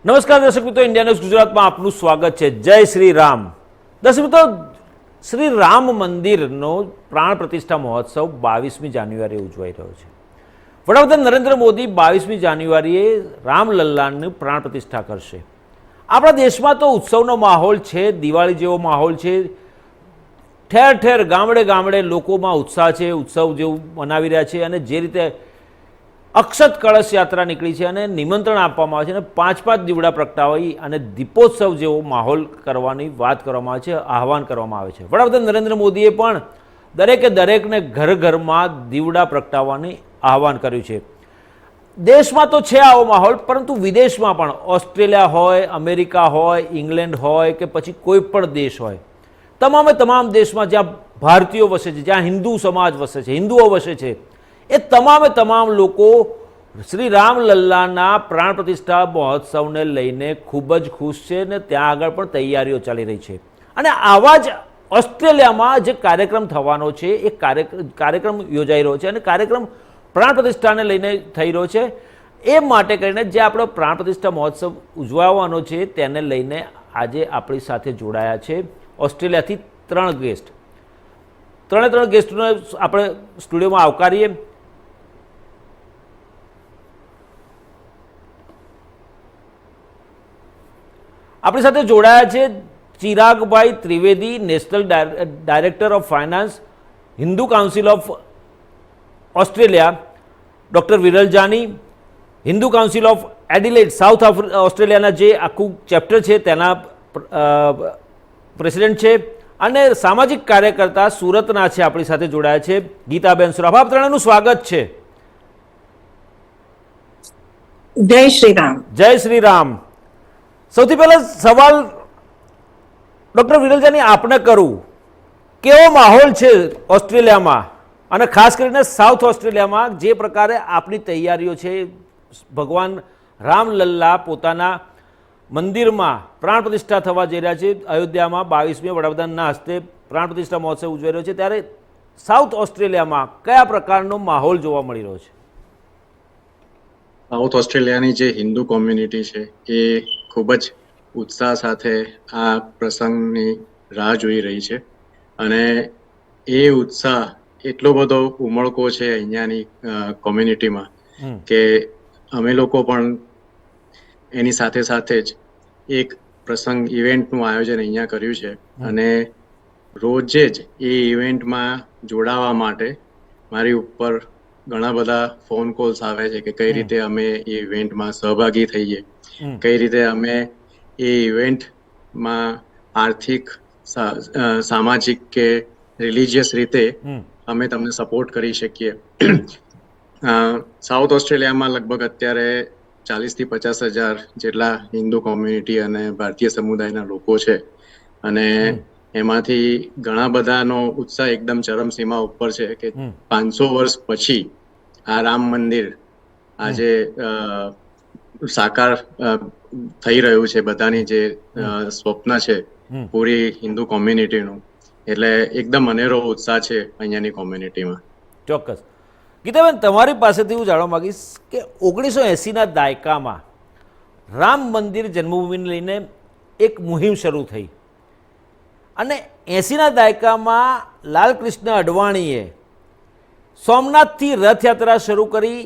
નમસ્કાર દર્શક મિત્રો, ઇન્ડિયા ન્યૂઝ ગુજરાતમાં આપનું સ્વાગત છે. જય શ્રી રામ. દર્શક મિત્રો, શ્રી રામ મંદિરનો પ્રાણ પ્રતિષ્ઠા મહોત્સવ 22મી જાન્યુઆરીએ ઉજવાઈ રહ્યો છે. વડાપ્રધાન નરેન્દ્ર મોદી 22મી જાન્યુઆરીએ રામલલ્લાની પ્રાણ પ્રતિષ્ઠા કરશે. આપણા દેશમાં તો ઉત્સવનો માહોલ છે, દિવાળી જેવો માહોલ છે. ઠેર ઠેર ગામડે ગામડે લોકોમાં ઉત્સાહ છે, ઉત્સવ જેવું મનાવી રહ્યા છે. અને જે રીતે અક્ષત કળશ યાત્રા નીકળી છે અને નિમંત્રણ આપવામાં આવે છે અને 5-5 દીવડા પ્રગટાવી અને દીપોત્સવ જેવો માહોલ કરવાની વાત કરવામાં આવે છે, આહવાન કરવામાં આવે છે. વડાપ્રધાન નરેન્દ્ર મોદીએ પણ દરેકને ઘર ઘરમાં દીવડા પ્રગટાવવાની આહવાન કર્યું છે. દેશમાં તો છે આવો માહોલ, પરંતુ વિદેશમાં પણ ઓસ્ટ્રેલિયા હોય, અમેરિકા હોય, ઇંગ્લેન્ડ હોય કે પછી કોઈ પણ દેશ હોય, તમામ દેશમાં જ્યાં ભારતીયો વસે છે, જ્યાં હિન્દુ સમાજ વસે છે, હિન્દુઓ વસે છે, એ તમામ લોકો શ્રી રામલલ્લાના પ્રાણ પ્રતિષ્ઠા મહોત્સવને લઈને ખૂબ જ ખુશ છે અને ત્યાં આગળ પણ તૈયારીઓ ચાલી રહી છે. અને આવા જ ઓસ્ટ્રેલિયામાં જે કાર્યક્રમ થવાનો છે, એ કાર્યક્રમ યોજાઈ રહ્યો છે અને કાર્યક્રમ પ્રાણ પ્રતિષ્ઠાને લઈને થઈ રહ્યો છે. એ માટે કરીને જે આપણો પ્રાણ પ્રતિષ્ઠા મહોત્સવ ઉજવવાનો છે તેને લઈને આજે આપણી સાથે જોડાયા છે ઓસ્ટ્રેલિયાથી 3 ગેસ્ટ. ત્રણે ગેસ્ટોને આપણે સ્ટુડિયોમાં આવકારીએ. આપણી સાથે જોડાયા છે ચિરાગભાઈ Trivedi, national director of finance, Hindu council of Australia, doctor Viral Jani, Hindu council of Adelaide, south ઓસ્ટ્રેલિયાના જે આખું ચેપ્ટર છે તેના પ્રેસિડેન્ટ છે, અને સામાજિક કાર્યકર્તા સુરતના છે આપણી સાથે જોડાયા છે ગીતાબેન સુરાભા. આપ ત્રણેયનું સ્વાગત છે. જય શ્રી રામ. જય શ્રી રામ. સૌથી પહેલા સવાલ ડૉક્ટર વિરલજાની આપને કરું, કેવો માહોલ છે ઓસ્ટ્રેલિયામાં અને ખાસ કરીને સાઉથ ઓસ્ટ્રેલિયામાં? જે પ્રકારે આપની તૈયારીઓ છે, ભગવાન રામલલ્લા પોતાના મંદિરમાં પ્રાણ પ્રતિષ્ઠા થવા જઈ રહ્યા છે અયોધ્યામાં, 22મી વડાપ્રધાનના હસ્તે પ્રાણ પ્રતિષ્ઠા મહોત્સવ ઉજવાઈ રહ્યો છે, ત્યારે સાઉથ ઓસ્ટ્રેલિયામાં કયા પ્રકારનો માહોલ જોવા મળી રહ્યો છે? સાઉથ ઓસ્ટ્રેલિયાની જે હિન્દુ કોમ્યુનિટી છે એ ખૂબ જ ઉત્સાહ સાથે આ પ્રસંગની રાહ જોઈ રહી છે. અને એ ઉત્સાહ એટલો બધો ઉમળકો છે અહીંયાની કોમ્યુનિટીમાં કે અમે લોકો પણ એની સાથે જ એક પ્રસંગ ઇવેન્ટનું આયોજન અહીંયા કર્યું છે. અને રોજે જ એ ઇવેન્ટમાં જોડાવા માટે મારી ઉપર ઘણા બધા ફોન કોલ્સ આવે છે કે કઈ રીતે અમે એ ઇવેન્ટમાં સહભાગી થઈએ, કઈ રીતે અમે એ ઇવેન્ટમાં આર્થિક, સામાજિક કે રિલિજિયસ રીતે અમે તમને સપોર્ટ કરી શકીએ. સાઉથ ઓસ્ટ્રેલિયામાં લગભગ અત્યારે 40,000 થી 50,000 જેટલા હિન્દુ કોમ્યુનિટી અને ભારતીય સમુદાયના લોકો છે. અને એમાંથી ઘણા બધાનો ઉત્સાહ એકદમ ચરમસીમા ઉપર છે કે 500 વર્ષ પછી આ રામ મંદિર આજે સાકાર થઈ રહ્યું છે. બધાની જે સ્વપ્ન છે પૂરી હિન્દુ કોમ્યુનિટીનું, એટલે એકદમ અનેરો ઉત્સાહ છે અહીંયાની કોમ્યુનિટીમાં. ચોક્કસ. ગીતાબેન, તમારી પાસેથી હું જાણવા માંગીશ કે 1980ના દાયકામાં રામ મંદિર જન્મભૂમિને લઈને એક મુહિમ શરૂ થઈ અને 80ના દાયકામાં લાલકૃષ્ણ અડવાણીએ સોમનાથથી રથયાત્રા શરૂ કરી.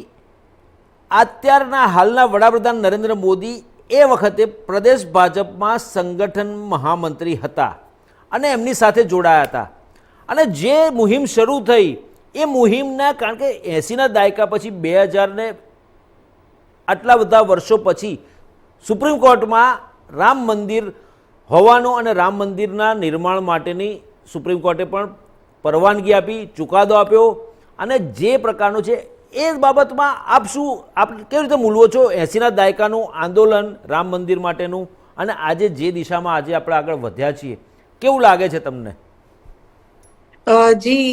અત્યારના હાલના વડાપ્રધાન નરેન્દ્ર મોદી એ વખતે પ્રદેશ ભાજપમાં સંગઠન મહામંત્રી હતા અને એમની સાથે જોડાયા હતા. અને જે મુહિમ શરૂ થઈ એ મુહિમના, કારણ કે 80ના દાયકા પછી 2000ને આટલા બધા વર્ષો પછી સુપ્રીમ કોર્ટમાં રામ મંદિર હોવાનું અને રામ મંદિરના નિર્માણ માટેની સુપ્રીમ કોર્ટે પણ પરવાનગી આપી, ચુકાદો આપ્યો. અને જે પ્રકારનું છે એ બાબતમાં આપ કેવી રીતે મૂલવો છો 80ના દાયકાનું આંદોલન રામ મંદિર માટેનું, અને આજે જે દિશામાં આજે આપણે આગળ વધ્યા છીએ, કેવું લાગે છે તમને? જી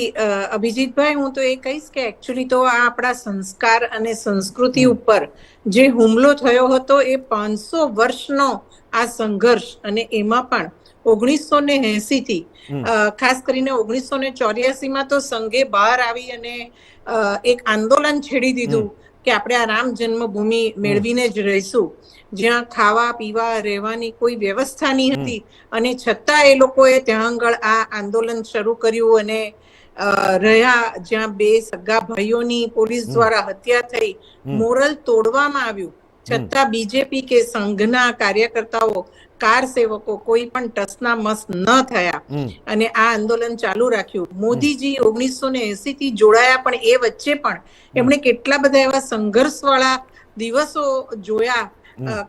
અભિજીતભાઈ, હું તો એ કહીશ કે એકચ્યુઅલી તો આ આપણા સંસ્કાર અને સંસ્કૃતિ ઉપર જે હુમલો થયો હતો એ 500 વર્ષનો આ સંઘર્ષ, અને એમાં પણ 1980 થી ખાસ કરીને 1984માં તો સંઘે બહાર આવી અને એક આંદોલન છેડી દીધું કે આપણે આ રામ જન્મભૂમિ મેળવીને જ રહીશું, જ્યાં ખાવા પીવા રહેવાની કોઈ વ્યવસ્થા નહીં હતી, અને છતાં એ લોકોએ ત્યાં આગળ આ આંદોલન શરૂ કર્યું અને રહ્યા, જ્યાં બે સગા ભાઈઓની પોલીસ દ્વારા હત્યા થઈ, મોરલ તોડવામાં આવ્યું, છતાં બીજેપી કે સંઘના કાર્યકર્તાઓ, કાર સેવકો કોઈ પણ ટસના મસ ન થયા અને આ આંદોલન ચાલુ રાખ્યું. મોદીજી 1980 થી જોડાયા, પણ એ વચ્ચે પણ એમણે કેટલા બધા એવા સંઘર્ષવાળા દિવસો જોયા.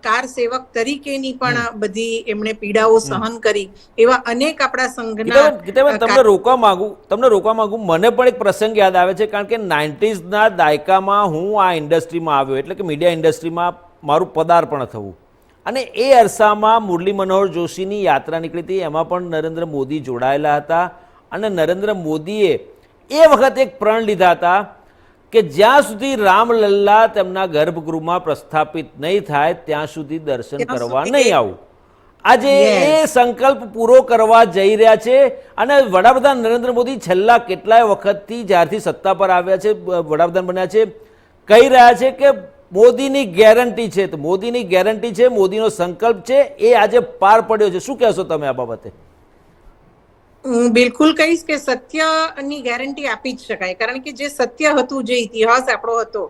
કાર સેવક તરીકેની પણ બધી એમણે પીડાઓ સહન કરી. એવા અનેક આપણા સંઘના તમને રોકવા માંગુ, મને પણ એક પ્રસંગ યાદ આવે છે, કારણ કે 90s ના દાયકામાં હું આ ઇન્ડસ્ટ્રીમાં આવ્યો, એટલે કે મીડિયા ઇન્ડસ્ટ્રીમાં મારું પદાર્પણ થયું, અને એ અરસામાં મુરલી મનોહર જોશીની યાત્રા નીકળી હતી, એમાં પણ નરેન્દ્ર મોદી જોડાયેલા હતા, અને નરેન્દ્ર મોદીએ એ વખતે એક પ્રણ લીધા હતા કે જ્યાં સુધી રામલલ્લા તેમના ગર્ભગૃહમાં પ્રસ્થાપિત નહીં થાય ત્યાં સુધી દર્શન કરવા નહીં આવું. આજે એ સંકલ્પ પૂરો કરવા જઈ રહ્યા છે, અને વડાપ્રધાન નરેન્દ્ર મોદી છેલ્લા કેટલાય વખતથી જ્યારથી સત્તા પર આવ્યા છે, વડાપ્રધાન બન્યા છે, કહી રહ્યા છે કે મોદીની ગેરંટી છે, તો મોદીની ગેરંટી છે, મોદીનો સંકલ્પ છે, એ આજે પાર પડ્યો છે. શું કહેશો તમે આ બાબતે? હું બિલકુલ કહીશ કે સત્યની ગેરંટી આપી જ શકાય, કારણ કે જે સત્ય હતું, જે ઇતિહાસ આપણો હતો,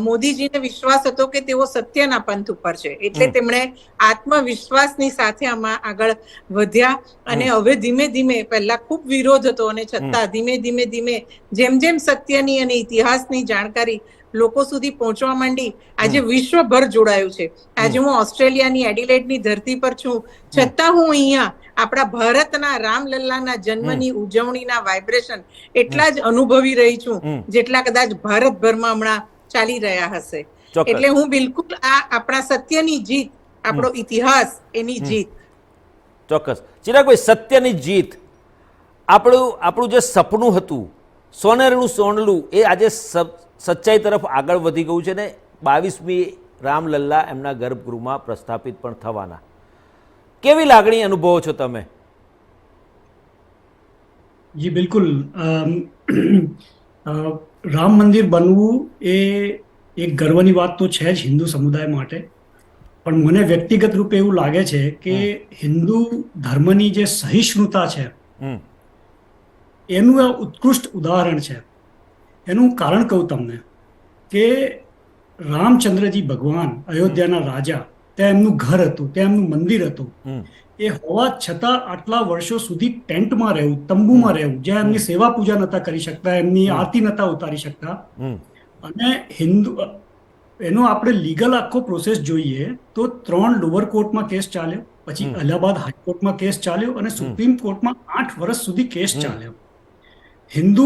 મોદીજીને વિશ્વાસ હતો કે તેઓ સત્યના પંથ ઉપર છે, એટલે તેમણે આત્મવિશ્વાસની સાથે આમાં આગળ વધ્યા. અને હવે ધીમે ધીમે, પહેલા ખૂબ વિરોધ હતો, અને છતાં ધીમે ધીમે જેમ જેમ સત્યની અને ઇતિહાસની જાણકારી લોકો સુધી પહોંચવા માંડી, આજે વિશ્વભર જોડાયું છે. આજે હું ઓસ્ટ્રેલિયાની એડિલેડની ધરતી પર છું, છતાં હું અહીંયા આપણા ભારતના રામલલ્લાના જન્મની ઉજવણીના વાઇબ્રેશન એટલા જ અનુભવી રહી છું જેટલા કદાચ ભારતભરમાં હમણાં ચાલી રહ્યા હશે. એટલે હું બિલકુલ આ આપણા સત્યની જીત, આપણો ઇતિહાસ, એની જીત. ચોક્કસ. ચિરાગભાઈ, સત્યની જીત, આપણું જે સપનું હતું, સોનેરનું સોનલું, એ આજે સચ્ચાઈ તરફ આગળ વધી ગયું છે, ને 22મી રામલલ્લા એમના ગર્ભગૃહમાં પ્રસ્થાપિત પણ થવાના. કેવી લાગણી અનુભવો છો તમે? જી બિલકુલ. રામ મંદિર બનવું એ એક ગર્વની વાત તો છે જ હિન્દુ સમુદાય માટે, પણ મને વ્યક્તિગત રૂપે એવું લાગે છે કે હિન્દુ ધર્મની જે સહિષ્ણુતા છે એનું આ ઉત્કૃષ્ટ ઉદાહરણ છે. એનું કારણ કહું તમને કે રામચંદ્રજી ભગવાન, અયોધ્યાના રાજા, ત્યાં એમનું ઘર હતું, ત્યાં એમનું મંદિર હતું. એ હોવા છતાં આટલા વર્ષો સુધી ટેન્ટમાં રહેવું, તંબુમાં રહેવું, જ્યાં એમની સેવા પૂજા નતા કરી શકતા, એમની આરતી નતા ઉતારી શકતા. અને એનો આપણે લીગલ આખો પ્રોસેસ જોઈએ તો 3 લોઅર કોર્ટમાં કેસ ચાલ્યો, પછી અલ્હાબાદ હાઈકોર્ટમાં કેસ ચાલ્યો, અને સુપ્રીમ કોર્ટમાં 8 વર્ષ સુધી કેસ ચાલ્યો. હિન્દુ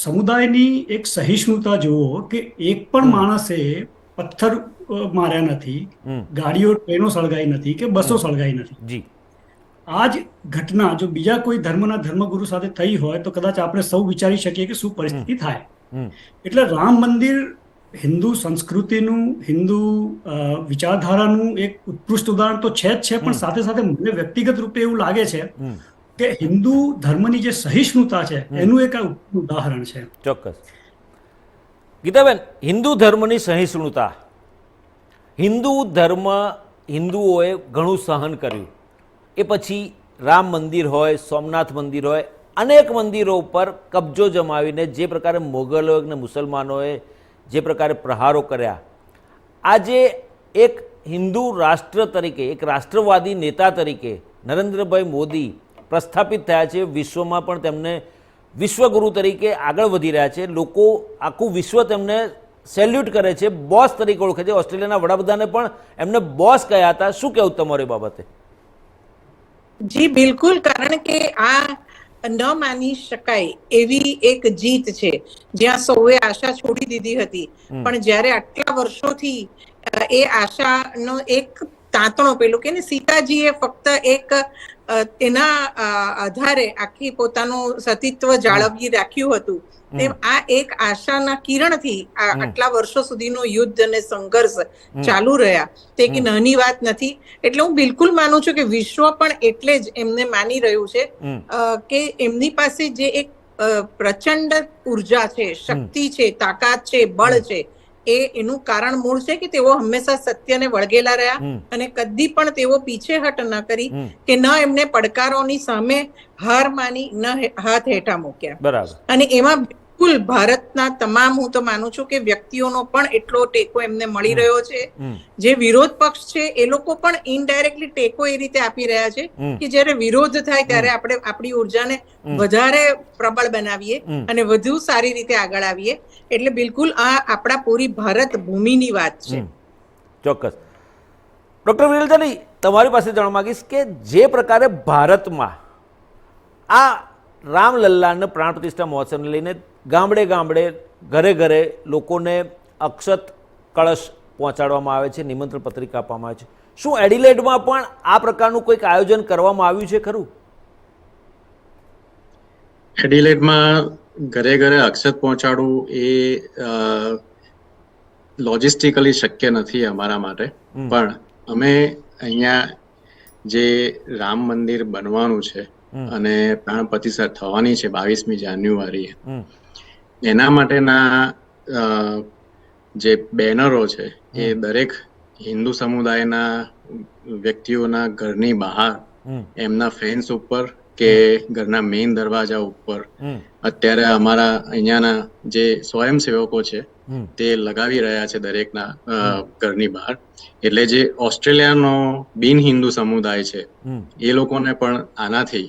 સમુદાયની એક સહિષ્ણુતા જુઓ કે એક પણ માણસે પથ્થર માર્યા નથી, ગાડીઓ, ટ્રેનો સળગાઈ નથી, કે બસો સળગાઈ નથી. આ જ ઘટના જો બીજા કોઈ ધર્મના ધર્મગુરુ સાથે થઈ હોય તો કદાચ આપણે સૌ વિચારી શકીએ કે શું પરિસ્થિતિ થાય. એટલે રામ મંદિર હિન્દુ સંસ્કૃતિનું, હિન્દુ વિચારધારાનું એક ઉત્કૃષ્ટ ઉદાહરણ તો છે જ છે, પણ સાથે સાથે મને વ્યક્તિગત રૂપે એવું લાગે છે કે હિન્દુ ધર્મની જે સહિષ્ણુતા છે એનું એક ઉદાહરણ છે. ચોક્કસ. ગીતાબેન, હિન્દુ ધર્મની સહિષ્ણુતા, હિન્દુઓએ ઘણું સહન કર્યું. એ પછી રામ મંદિર હોય, સોમનાથ મંદિર હોય, અનેક મંદિરો ઉપર કબજો જમાવીને જે પ્રકારે મોગલોએ અને મુસલમાનોએ જે પ્રકારે પ્રહારો કર્યા, આજે એક હિન્દુ રાષ્ટ્ર તરીકે, એક રાષ્ટ્રવાદી નેતા તરીકે નરેન્દ્રભાઈ મોદી પ્રસ્થાપિત થયા છે. વિશ્વમાં પણ તેમને વિશ્વગુરુ તરીકે આગળ વધી રહ્યા છે. લોકો, આખું વિશ્વ તેમને સેલ્યુટ કરે છે, બોસ તરીકે ઓળખે છે. ઓસ્ટ્રેલિયાના વડાપ્રધાને પણ એમને બોસ કહ્યા હતા. શું કહેવું તમારી બાબતે? જી બિલકુલ, કારણ કે આ ન માની શકાય એવી એક જીત છે, જ્યાં સૌએ આશા છોડી દીધી હતી, પણ જ્યારે આટલા વર્ષોથી એ આશાનો એક તાંતણો, પેલું કે સીતાજીએ ફક્ત એક એના આધારે આખી પોતાનું સતીત્વ જાળવી રાખ્યું હતું, તેમ આ એક આશાના કિરણથી આટલા વર્ષો સુધીનો યુદ્ધ અને સંઘર્ષ ચાલુ રહ્યા, તે કે નાની વાત નથી. એટલે હું બિલકુલ માનું છું કે વિશ્વ પણ એટલે જ એમને માની રહ્યું છે કે એમની પાસે જે એક પ્રચંડ ઉર્જા છે, શક્તિ છે, તાકાત છે, બળ છે, એનું કારણ મૂળ છે કે તેઓ હંમેશા સત્યને વળગેલા રહ્યા અને કદી પણ તેઓ પીછેહટ ન કરી કે ન એમને પડકારોની સામે હાર માની ન હાથ હેઠા મૂક્યા. બરાબર. અને એમાં બિલકુલ ભારતના તમામ, હું તો માનું છું કે વ્યક્તિઓનો પણ એટલો ટેકો એમને મળી રહ્યો છે. જે વિરોધ પક્ષ છે એ લોકો પણ ઇનડાયરેક્ટલી ટેકો એ રીતે આપી રહ્યા છે કે જ્યારે વિરોધ થાય ત્યારે આપણે આપણી ઉર્જાને વધારે પ્રબળ બનાવીએ અને વધુ સારી રીતે આગળ આવીએ. એટલે બિલકુલ આ આપણા પૂરી ભારત ભૂમિની વાત છે. ચોક્કસ. ડોક્ટર વિરલજાની, તમારી પાસે જાણવા માંગીશ કે જે પ્રકારે ભારતમાં આ રામલલ્લાના પ્રાણ પ્રતિષ્ઠા મહોત્સવને લઈને ગામડે ગામડે ઘરે ઘરે લોકોને અક્ષત કળશ પહોંચાડવામાં આવે છે, નિમંત્રણ પત્રિકા આપવામાં આવે છે, શું એડિલેડમાં પણ આ પ્રકારનું કોઈક આયોજન કરવામાં આવ્યું છે ખરું? એડિલેડમાં ઘરે ઘરે અક્ષત પહોંચાડવું એ લોજિસ્ટિકલી શક્ય નથી અમારા માટે, પણ અમે અહીંયા જે રામ મંદિર બનવાનું છે અને પ્રાણ પ્રતિષ્ઠા થવાની છે 22મી જાન્યુઆરીએ, એના માટેના જે બેનરો છે એ દરેક હિન્દુ સમુદાયના વ્યક્તિઓના ઘરની બહાર, એમના ફેન્સ ઉપર કે ઘરના મેઇન દરવાજા ઉપર અત્યારે અમારા અહીંયાના જે સ્વયંસેવકો છે તે લગાવી રહ્યા છે દરેકના ઘરની બહાર. એટલે જે ઓસ્ટ્રેલિયાનો બિન હિન્દુ સમુદાય છે એ લોકોને પણ આનાથી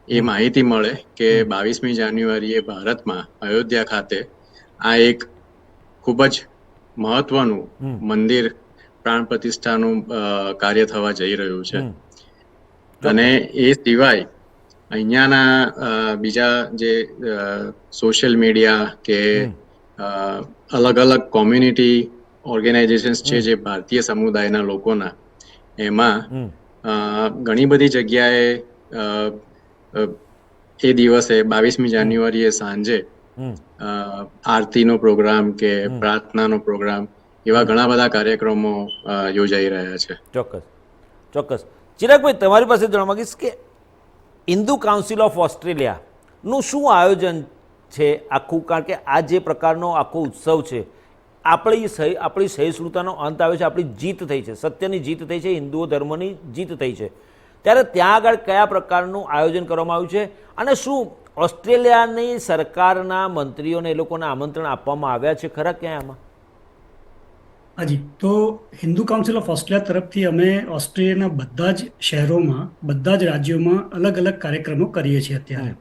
એ માહિતી મળે કે 22મી જાન્યુઆરીએ ભારતમાં અયોધ્યા ખાતે આ એક ખૂબ જ મહત્વનું મંદિર પ્રાણ પ્રતિષ્ઠાનું કાર્ય થવા જઈ રહ્યું છે. અને એ સિવાય અહીંયાના બીજા જે સોશિયલ મીડિયા કે અલગ અલગ કોમ્યુનિટી ઓર્ગેનાઇઝેશન્સ છે જે ભારતીય સમુદાયના લોકોના, એમાં ઘણી બધી જગ્યાએ એ દિવસે 22મી જાન્યુઆરીએ સાંજે આરતીનો પ્રોગ્રામ કે પ્રાર્થનાનો પ્રોગ્રામ, એવા ઘણા બધા કાર્યક્રમો યોજાઈ રહ્યા છે. ચોક્કસ ચોક્કસ. ચિરાગભાઈ, તમારી પાસે જાણવા માંગીશ કે હિન્દુ કાઉન્સિલ ઓફ ઓસ્ટ્રેલિયાનું શું આયોજન છે આખું? કારણ કે આ જે પ્રકારનો આખો ઉત્સવ છે, આપણી સહિષ્ણુતાનો અંત આવે છે, આપણી જીત થઈ છે, સત્યની જીત થઈ છે, હિન્દુઓ ધર્મની જીત થઈ છે, ત્યારે ત્યાં આગળ કયા પ્રકારનું આયોજન કરવામાં આવ્યું છે અને શું ઓસ્ટ્રેલિયાની સરકારના મંત્રીઓને એ લોકોને આમંત્રણ આપવામાં આવ્યા છે ખરા ક્યાંય આમાં? હાજી, તો હિન્દુ કાઉન્સિલ ઓફ ઓસ્ટ્રેલિયા તરફથી અમે ઓસ્ટ્રેલિયાના બધા જ શહેરોમાં, બધા જ રાજ્યોમાં અલગ અલગ કાર્યક્રમો કરીએ છીએ અત્યારે.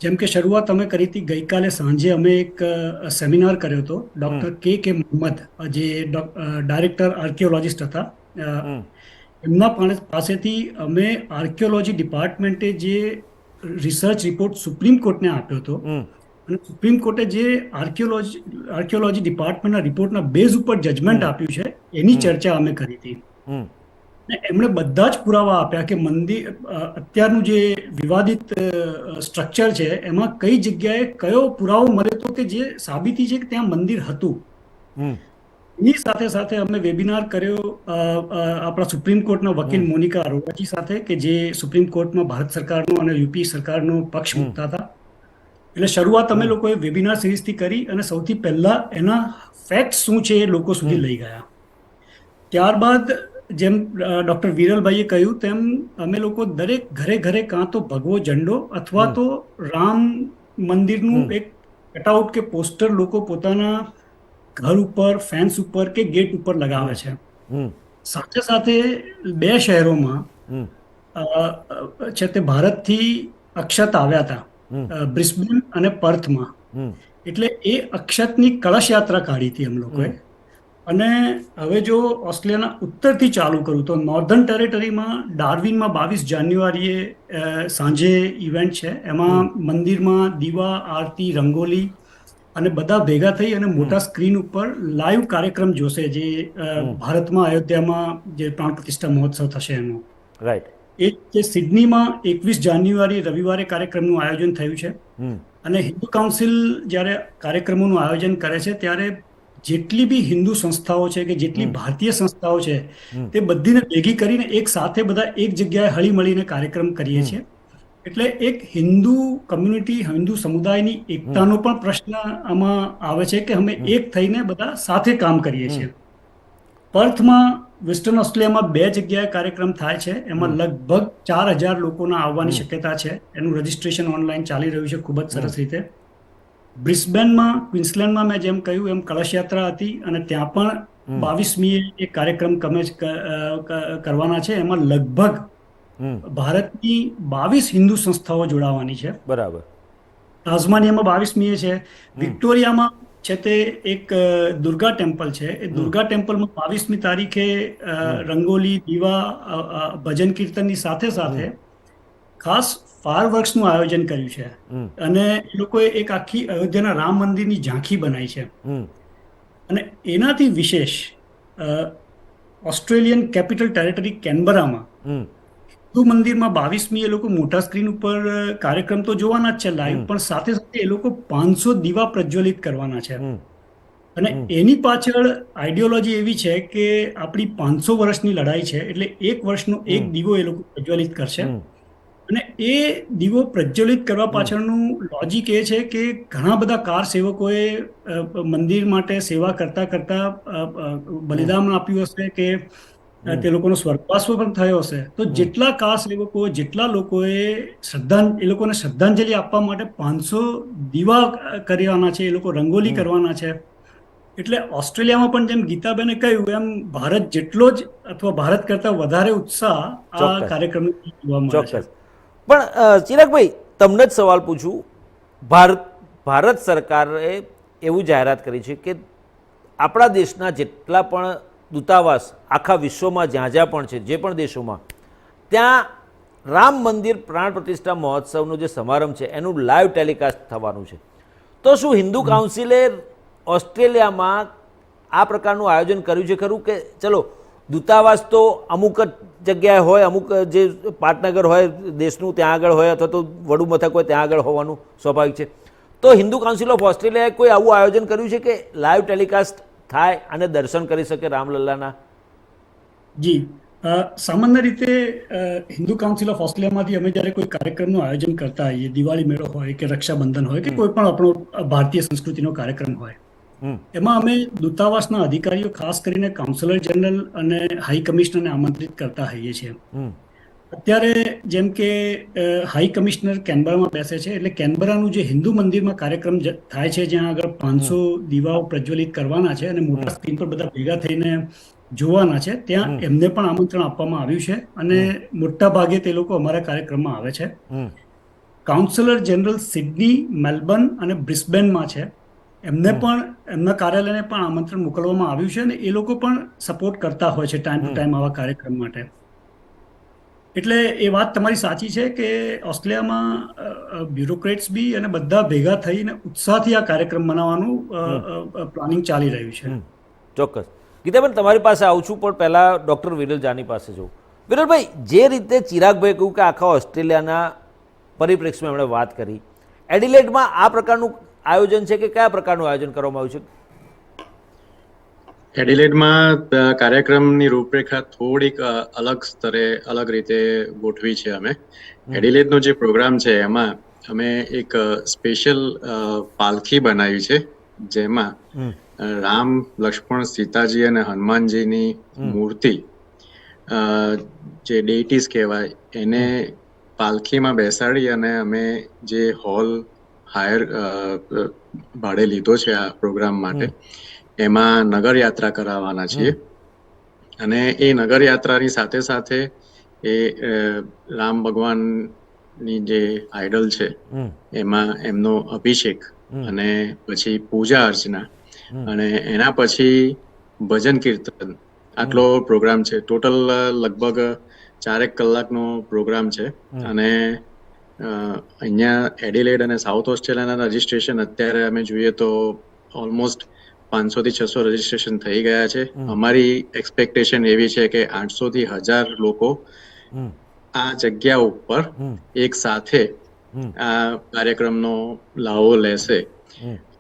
જેમ કે શરૂઆત અમે કરી હતી ગઈકાલે સાંજે, અમે એક સેમિનાર કર્યો હતો. ડૉક્ટર કે મોહમ્મદ, જે ડાયરેક્ટર આર્કિયોલોજિસ્ટ હતા, એમના પાસેથી અમે આર્કિયોલોજી ડિપાર્ટમેન્ટે જે રિસર્ચ રિપોર્ટ સુપ્રીમ કોર્ટને આપ્યો હતો અને સુપ્રીમ કોર્ટે જે આર્કિયોલોજી ડિપાર્ટમેન્ટના રિપોર્ટના બેઝ ઉપર જજમેન્ટ આપ્યું છે, એની ચર્ચા અમે કરી હતી. એમણે બધા જ પુરાવા આપ્યા કે મંદિર, અત્યારનું જે વિવાદિત સ્ટ્રક્ચર છે એમાં કઈ જગ્યાએ કયો પુરાવો મળ્યો હતો કે જે સાબિતી છે કે ત્યાં મંદિર હતું. એની સાથે સાથે અમે વેબિનાર કર્યો આપણા સુપ્રીમ કોર્ટના વકીલ મોનિકા અરોરાજી સાથે, કે જે સુપ્રીમ કોર્ટમાં ભારત સરકારનો અને યુપી સરકારનો પક્ષ મૂકતા હતા. એટલે શરૂઆત અમે લોકોએ વેબિનાર સિરીઝથી કરી અને સૌથી પહેલા એના ફેક્ટ શું છે એ લોકો સુધી લઈ ગયા. ત્યારબાદ જેમ ડૉક્ટર વિરલભાઈએ કહ્યું તેમ અમે લોકો દરેક ઘરે ઘરે કાં તો ભગવો ઝંડો અથવા તો રામ મંદિરનું એક કટઆઉટ કે પોસ્ટર લોકો પોતાના ઘર ઉપર, ફેન્સ ઉપર કે ગેટ ઉપર લગાવે છે. સાથે સાથે 2 શહેરોમાં છે તે ભારતથી અક્ષત આવ્યા હતા, બ્રિસ્બેન અને પર્થમાં. એટલે એ અક્ષતની કળશ યાત્રા કાઢી હતી એમ લોકોએ. અને હવે જો ઓસ્ટ્રેલિયાના ઉત્તરથી ચાલુ કરું તો નોર્ધન ટેરેટરીમાં ડાર્વિનમાં 22 જાન્યુઆરીએ સાંજે ઇવેન્ટ છે. એમાં મંદિરમાં દીવા, આરતી, રંગોલી અને બધા ભેગા થઈ અને મોટા સ્ક્રીન ઉપર લાઈવ કાર્યક્રમ જોશે, જે ભારતમાં અયોધ્યામાં જે પ્રાણ પ્રતિષ્ઠા મહોત્સવ થશે એનો. રાઈટ. એ જે સિડનીમાં 21 જાન્યુઆરી રવિવારે કાર્યક્રમનું આયોજન થયું છે. અને હિન્દુ કાઉન્સિલ જ્યારે કાર્યક્રમોનું આયોજન કરે છે ત્યારે જેટલી બી હિન્દુ સંસ્થાઓ છે કે જેટલી ભારતીય સંસ્થાઓ છે તે બધીને ભેગી કરીને એક સાથે બધા એક જગ્યાએ હળી મળીને કાર્યક્રમ કરીએ છીએ. એટલે એક હિન્દુ કમ્યુનિટી, હિન્દુ સમુદાયની એકતાનો પણ પ્રશ્ન આમાં આવે છે કે અમે એક થઈને બધા સાથે કામ કરીએ છીએ. પર્થમાં વેસ્ટર્ન ઓસ્ટ્રેલિયામાં 2 જગ્યાએ કાર્યક્રમ થાય છે. એમાં લગભગ 4,000 લોકોના આવવાની શક્યતા છે. એનું રજીસ્ટ્રેશન ઓનલાઈન ચાલી રહ્યું છે ખૂબ જ સરસ રીતે. બ્રિસ્બેનમાં, ક્વિન્સલેન્ડમાં મેં જેમ કહ્યું એમ કળશ યાત્રા હતી અને ત્યાં પણ 22મીએ એક કાર્યક્રમ કરવાના છે. એમાં લગભગ ભારતની 22 હિન્દુ સંસ્થાઓ જોડાવાની છે. બરાબર. તાઝમાનિયામાં 22મીએ છે. વિક્ટોરિયામાં છે તે એક દુર્ગા ટેમ્પલ છે. એ દુર્ગા ટેમ્પલમાં 22મી તારીખે રંગોલી, દીવા, ભજન કીર્તનની સાથે સાથે ખાસ ફાયરવર્ક્સનું આયોજન કર્યું છે. અને એ લોકોએ એક આખી અયોધ્યાના રામ મંદિરની ઝાંખી બનાવી છે. અને એનાથી વિશેષ ઓસ્ટ્રેલિયન કેપિટલ ટેરેટરી કેનબરામાં હિન્દુ મંદિરમાં 22મી એ લોકો મોટા સ્ક્રીન ઉપર કાર્યક્રમ તો જોવાના જ છે લાઈવ, પણ સાથે સાથે એ લોકો 500 દીવા પ્રજ્વલિત કરવાના છે. અને એની પાછળ આઈડિયોલોજી એવી છે કે આપણી 500 વર્ષની લડાઈ છે, એટલે 1 વર્ષનો એક દીવો એ લોકો પ્રજ્વલિત કરશે. અને એ દીવો પ્રજ્વલિત કરવા પાછળનું લોજિક એ છે કે ઘણા બધા કાર સેવકોએ મંદિર માટે સેવા કરતા કરતા બલિદાન આપ્યું હશે કે તે લોકોનો સ્વર્ગવાસ પણ થયો હશે. તો જેટલા કાર સેવકો, જેટલા લોકોએ એ લોકોને શ્રદ્ધાંજલિ આપવા માટે 500 દીવા કરવાના છે, એ લોકો રંગોલી કરવાના છે. એટલે ઓસ્ટ્રેલિયામાં પણ જેમ ગીતાબેને કહ્યું એમ ભારત જેટલો જ અથવા ભારત કરતા વધારે ઉત્સાહ આ કાર્યક્રમ જોવા મળે છે. પણ ચિરાગભાઈ, તમને જ સવાલ પૂછું. ભારત સરકારે એવું જાહેરાત કરી છે કે આપણા દેશના જેટલા પણ દૂતાવાસ આખા વિશ્વમાં જ્યાં જ્યાં પણ છે, જે પણ દેશોમાં, ત્યાં રામ મંદિર પ્રાણ પ્રતિષ્ઠા મહોત્સવનો જે સમારંભ છે એનું લાઈવ ટેલિકાસ્ટ થવાનું છે. તો શું હિન્દુ કાઉન્સિલે ઓસ્ટ્રેલિયામાં આ પ્રકારનું આયોજન કર્યું છે ખરું? કે ચલો દૂતાવાસ તો અમુક જગ્યાએ હોય, અમુક જે પાટનગર હોય દેશનું ત્યાં આગળ હોય, અથવા તો વડું મથક હોય ત્યાં આગળ હોવાનું સ્વાભાવિક છે. તો હિન્દુ કાઉન્સિલ ઓફ ઓસ્ટ્રેલિયાએ કોઈ આવું આયોજન કર્યું છે કે લાઈવ ટેલિકાસ્ટ થાય અને દર્શન કરી શકે રામલલ્લાના? જી, સામાન્ય રીતે હિન્દુ કાઉન્સિલ ઓફ ઓસ્ટ્રેલિયામાંથી અમે જ્યારે કોઈ કાર્યક્રમનું આયોજન કરતા હોઈએ, દિવાળી મેળો હોય કે રક્ષાબંધન હોય કે કોઈ પણ આપણો ભારતીય સંસ્કૃતિનો કાર્યક્રમ હોય, એમાં અમે દૂતાવાસના અધિકારીઓ, ખાસ કરીને કાઉન્સિલર જનરલ અને હાઈ કમિશનરને આમંત્રિત કરતા હોઈએ છીએ. અત્યારે જેમ કે હાઈ કમિશનર કેનબરામાં બેસે છે, એટલે કેનબરાનું જે હિન્દુ મંદિરમાં કાર્યક્રમ થાય છે, જ્યાં આગળ 500 દીવાઓ પ્રજ્વલિત કરવાના છે અને મોટા સ્ક્રીન પર બધા ભેગા થઈને જોવાના છે, ત્યાં એમને પણ આમંત્રણ આપવામાં આવ્યું છે અને મોટા ભાગે તે લોકો અમારા કાર્યક્રમમાં આવે છે. કાઉન્સિલર જનરલ સિડની, મેલબર્ન અને બ્રિસ્બેનમાં છે. એમને પણ એમના કાર્યાલયને પણ આમંત્રણ મોકલવામાં આવ્યું છે અને એ લોકો પણ સપોર્ટ કરતા હોય છે ટાઈમ ટુ ટાઈમ આવા કાર્યક્રમ માટે. એટલે એ વાત તમારી સાચી છે કે ઓસ્ટ્રેલિયામાં બ્યુરોક્રેટ્સ બી અને બધા ભેગા થઈને ઉત્સાહથી આ કાર્યક્રમ મનાવવાનું પ્લાનિંગ ચાલી રહ્યું છે. ચોક્કસ. ગીતાબેન, તમારી પાસે આવું છું, પણ પહેલાં ડૉક્ટર વિરલ જાની પાસે જવું. વિરલભાઈ, જે રીતે ચિરાગભાઈ કહ્યું કે આખા ઓસ્ટ્રેલિયાના પરિપ્રેક્ષમાં એમણે વાત કરી, એડિલેડમાં આ પ્રકારનું આયોજન છે કે કયા પ્રકારનું આયોજન કરવામાં આવ્યું છે? એડિલેડમાં કાર્યક્રમની રૂપરેખા થોડીક અલગ સ્તરે, અલગ રીતે ગોઠવી છે અમે. એડિલેડનો જે પ્રોગ્રામ છે એમાં અમે એક સ્પેશિયલ પાલખી બનાવી છે, જેમાં રામ, લક્ષ્મણ, સીતાજી અને હનુમાનજીની મૂર્તિ, જે ડેઇટીઝ કહેવાય, એને પાલખીમાં બેસાડી અને અમે જે હોલ ભાડે લીધો છે આ પ્રોગ્રામ માટે, એમાં નગર યાત્રા કરાવવાના છીએ. અને એ નગર યાત્રાની સાથે સાથે એ રામ ભગવાનની જે આઈડલ છે એમાં એમનો અભિષેક અને પછી પૂજા અર્ચના અને એના પછી ભજન કીર્તન, આટલો પ્રોગ્રામ છે. ટોટલ લગભગ 4 કલાકનો પ્રોગ્રામ છે. અને અહીંયા એડિલેડ અને સાઉથ ઓસ્ટ્રેલિયાના રજીસ્ટ્રેશન અત્યારે અમે જોઈએ તો ઓલમોસ્ટ 500 થી 600 રજીસ્ટ્રેશન થઈ ગયા છે. અમારી એક્સપેક્ટેશન એવી છે કે 800 થી 1000 લોકો આ જગ્યા ઉપર એક સાથે આ કાર્યક્રમનો લાવો લેશે.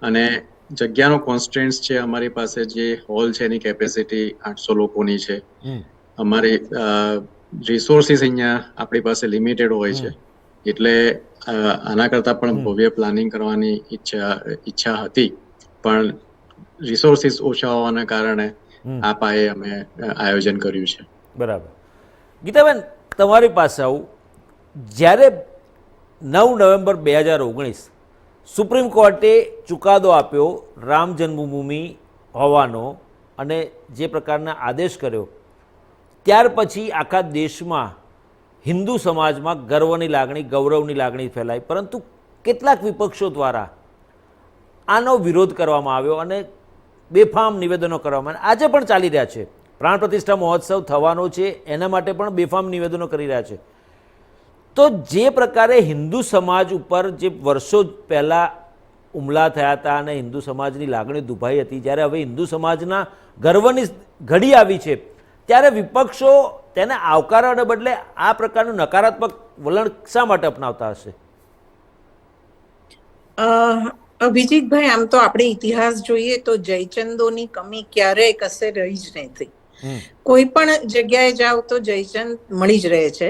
અને જગ્યાનો કોન્સ્ટન્ટ્સ છે અમારી પાસે, જે હોલ છે એની કેપેસિટી 800 લોકોની છે. અમારી રિસોર્સિસ અહીંયા આપણી પાસે લિમિટેડ હોય છે, એટલે આના કરતાં પણ ભવ્ય પ્લાનિંગ કરવાની ઈચ્છા હતી, પણ રિસોર્સિસ ઓછા હોવાના કારણે આ પાયે અમે આયોજન કર્યું છે. બરાબર. ગીતાબેન, તમારી પાસે આવું, જ્યારે 9 નવેમ્બર 2019 સુપ્રીમ કોર્ટે ચુકાદો આપ્યો રામ જન્મભૂમિ હોવાનો અને જે પ્રકારના આદેશ કર્યો, ત્યાર પછી આખા દેશમાં હિન્દુ સમાજમાં ગર્વની લાગણી, ગૌરવની લાગણી ફેલાઈ, પરંતુ કેટલાક વિપક્ષો દ્વારા આનો વિરોધ કરવામાં આવ્યો અને બેફામ નિવેદનો કરવામાં આજે પણ ચાલી રહ્યા છે. પ્રાણ પ્રતિષ્ઠા મહોત્સવ થવાનો છે, એના માટે પણ બેફામ નિવેદનો કરી રહ્યા છે. તો જે પ્રકારે હિન્દુ સમાજ ઉપર જે વર્ષો પહેલાં હુમલા થયા હતા અને હિન્દુ સમાજની લાગણી દુભાઈ હતી, જ્યારે હવે હિન્દુ સમાજના ગર્વની ઘડી આવી છે, ત્યારે વિપક્ષો તેને આવકારવાને બદલે આ પ્રકારનું નકારાત્મક વલણ શા માટે અપનાવતા હશે? અભિજીતભાઈ, આમ તો આપણે ઇતિહાસ જોઈએ તો જયચંદોની કમી ક્યારેય કશે રહી જ નથી. કોઈ પણ જગ્યાએ જાઓ તો જયચંદ મળી જ રહે છે.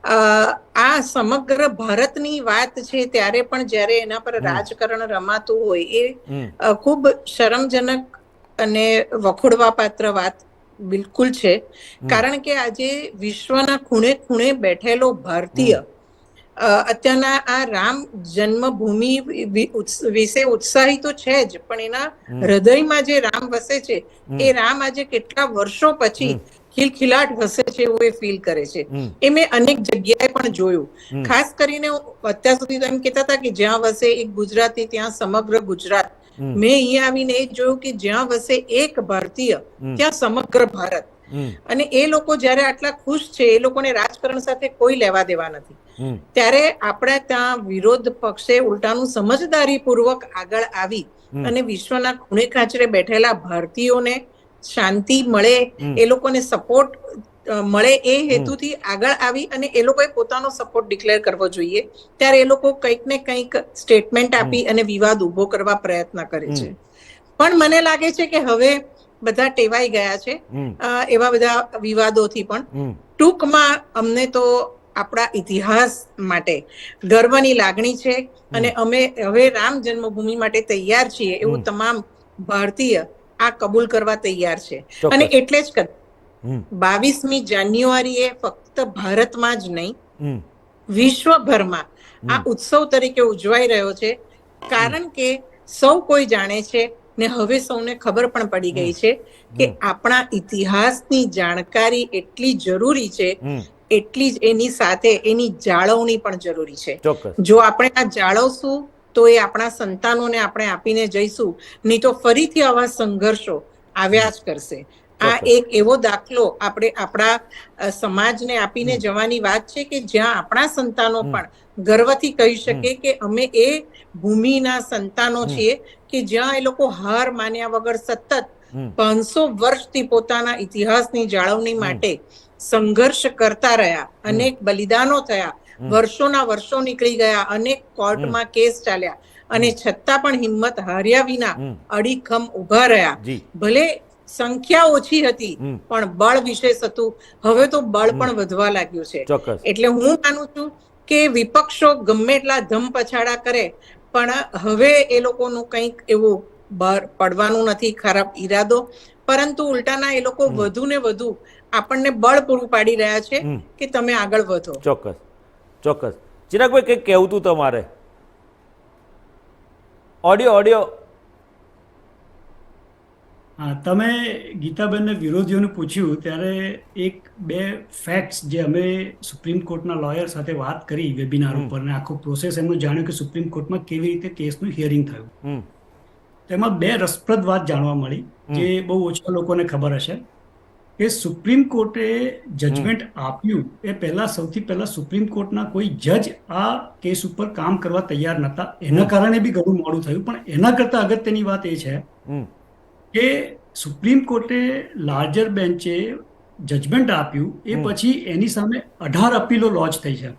આ સમગ્ર ભારતની વાત છે, ત્યારે પણ જ્યારે એના પર રાજકારણ રમાતું હોય એ ખૂબ શરમજનક અને વખોડવા પાત્ર વાત બિલકુલ છે. કારણ કે આજે વિશ્વના ખૂણે ખૂણે બેઠેલો ભારતીય અત્યારના આ રામ જન્મભૂમિ વિશે ઉત્સાહી તો છે જ, પણ એના હૃદયમાં જે રામ વસે છે એ રામ આજે કેટલા વર્ષો પછી ખિલખિલાટ વસે છે એવું એ ફીલ કરે છે. એ મેં અનેક જગ્યાએ પણ જોયું. ખાસ કરીને અત્યાર સુધી તો એમ કહેતા હતા કે જ્યાં વસે એક ગુજરાતી ત્યાં સમગ્ર ગુજરાત. મેં અહીંયા આવીને એ જોયું કે જ્યાં વસે એક ભારતીય ત્યાં સમગ્ર ભારત. અને એ લોકો જયારે આટલા ખુશ છે, એ લોકોને રાજકારણ સાથે કોઈ લેવા દેવા નથી, ત્યારે આપણે ત્યાં વિરોધ પક્ષે ઉલટાનું સમજદારીપૂર્વક આગળ આવી અને વિશ્વના ખૂણે ખાંચરે બેઠેલા ભારતીયોને શાંતિ મળે, એ લોકોને સપોર્ટ મળે એ હેતુથી આગળ આવી અને એ લોકોએ પોતાનો સપોર્ટ ડિક્લેર કરવો જોઈએ. ત્યારે એ લોકો કંઈક ને કંઈક સ્ટેટમેન્ટ આપી અને વિવાદ ઉભો કરવા પ્રયત્ન કરે છે. પણ મને લાગે છે કે હવે બધા ટેવાઈ ગયા છે એવા બધા વિવાદોથી. પણ ટૂંકમાં અમને તો આપણા ઇતિહાસ માટે ગર્વની લાગણી છે અને અમે હવે રામ જન્મભૂમિ માટે તૈયાર છીએ એવું તમામ ભારતીય આ કબૂલ કરવા તૈયાર છે. અને એટલે જ 22મી જાન્યુઆરીએ ફક્ત ભારતમાં જ નહીં, વિશ્વભરમાં આ ઉત્સવ તરીકે ઉજવાઈ રહ્યો છે. કારણ કે સૌ કોઈ જાણે છે ને હવે સૌને ખબર પણ પડી ગઈ છે કે આપણા ઇતિહાસની જાણકારી એટલી જરૂરી છે, એટલી જ એની સાથે એની જાળવણી પણ જરૂરી છે. જો આપણે આ જાળવશું તો એ આપણા સંતાનોને આપણે આપીને જઈશું, નહીં તો ફરીથી આવા સંઘર્ષો આવ્યા જ કરશે. આ એક એવો દાખલો આપણે આપણા સમાજને આપીને જવાની વાત છે કે જ્યાં આપણા સંતાનો પણ ગર્વથી કહી શકે કે અમે એ ભૂમિના સંતાનો છીએ કે જ્યાં એ લોકો હાર માન્યા વગર સતત 500 વર્ષથી પોતાના ઇતિહાસની જાળવણી માટે સંઘર્ષ કરતા રહ્યા. અનેક બલિદાનો થયા, વર્ષોના વર્ષો નીકળી ગયા, અનેક કોર્ટમાં કેસ ચાલ્યા અને છતાં પણ હિંમત હાર્યા વિના અડીખમ ઉભા રહ્યા. ભલે સંખ્યા ઓછી હતી પણ બળ વિશેષ હતું. હવે તો બળ પણ વધવા લાગ્યું છે. એટલે હું માનું છું કે વિપક્ષો ગમે એટલા ધમ પછાડા કરે પણ હવે એ લોકોનું કંઈક એવું પડવાનું નથી ખરાબ ઈરાદો, પરંતુ ઉલટાના એ લોકો વધુ ને વધુ આપણને બળ પૂરું પાડી રહ્યા છે કે તમે આગળ વધો. ચોક્કસ ચોક્કસ. ચિરાગભાઈ, કંઈક કહેવું હતું તમારે? ઓડિયો. હા, તમે ગીતાબેનને વિરોધીઓને પૂછ્યું ત્યારે એક બે ફેક્ટ્સ જે અમે સુપ્રીમ કોર્ટના લોયર સાથે વાત કરી વેબિનાર ઉપર ને આખો પ્રોસેસ એમનું જાણ્યું કે સુપ્રીમ કોર્ટમાં કેવી રીતે કેસનું હિયરિંગ થયું. તેમાં બે રસપ્રદ વાત જાણવા મળી જે બહુ ઓછા લોકોને ખબર હશે કે સુપ્રીમ કોર્ટે જજમેન્ટ આપ્યું એ સૌથી પહેલા સુપ્રીમ કોર્ટના કોઈ જજ આ કેસ ઉપર કામ કરવા તૈયાર નહોતા. એના કારણે બી ઘણું મોડું થયું. પણ એના કરતા અગત્યની વાત એ છે કે સુપ્રીમ કોર્ટે લાર્જર બેન્ચે જજમેન્ટ આપ્યું એ પછી એની સામે 18 અપીલો લોન્ચ થઈ છે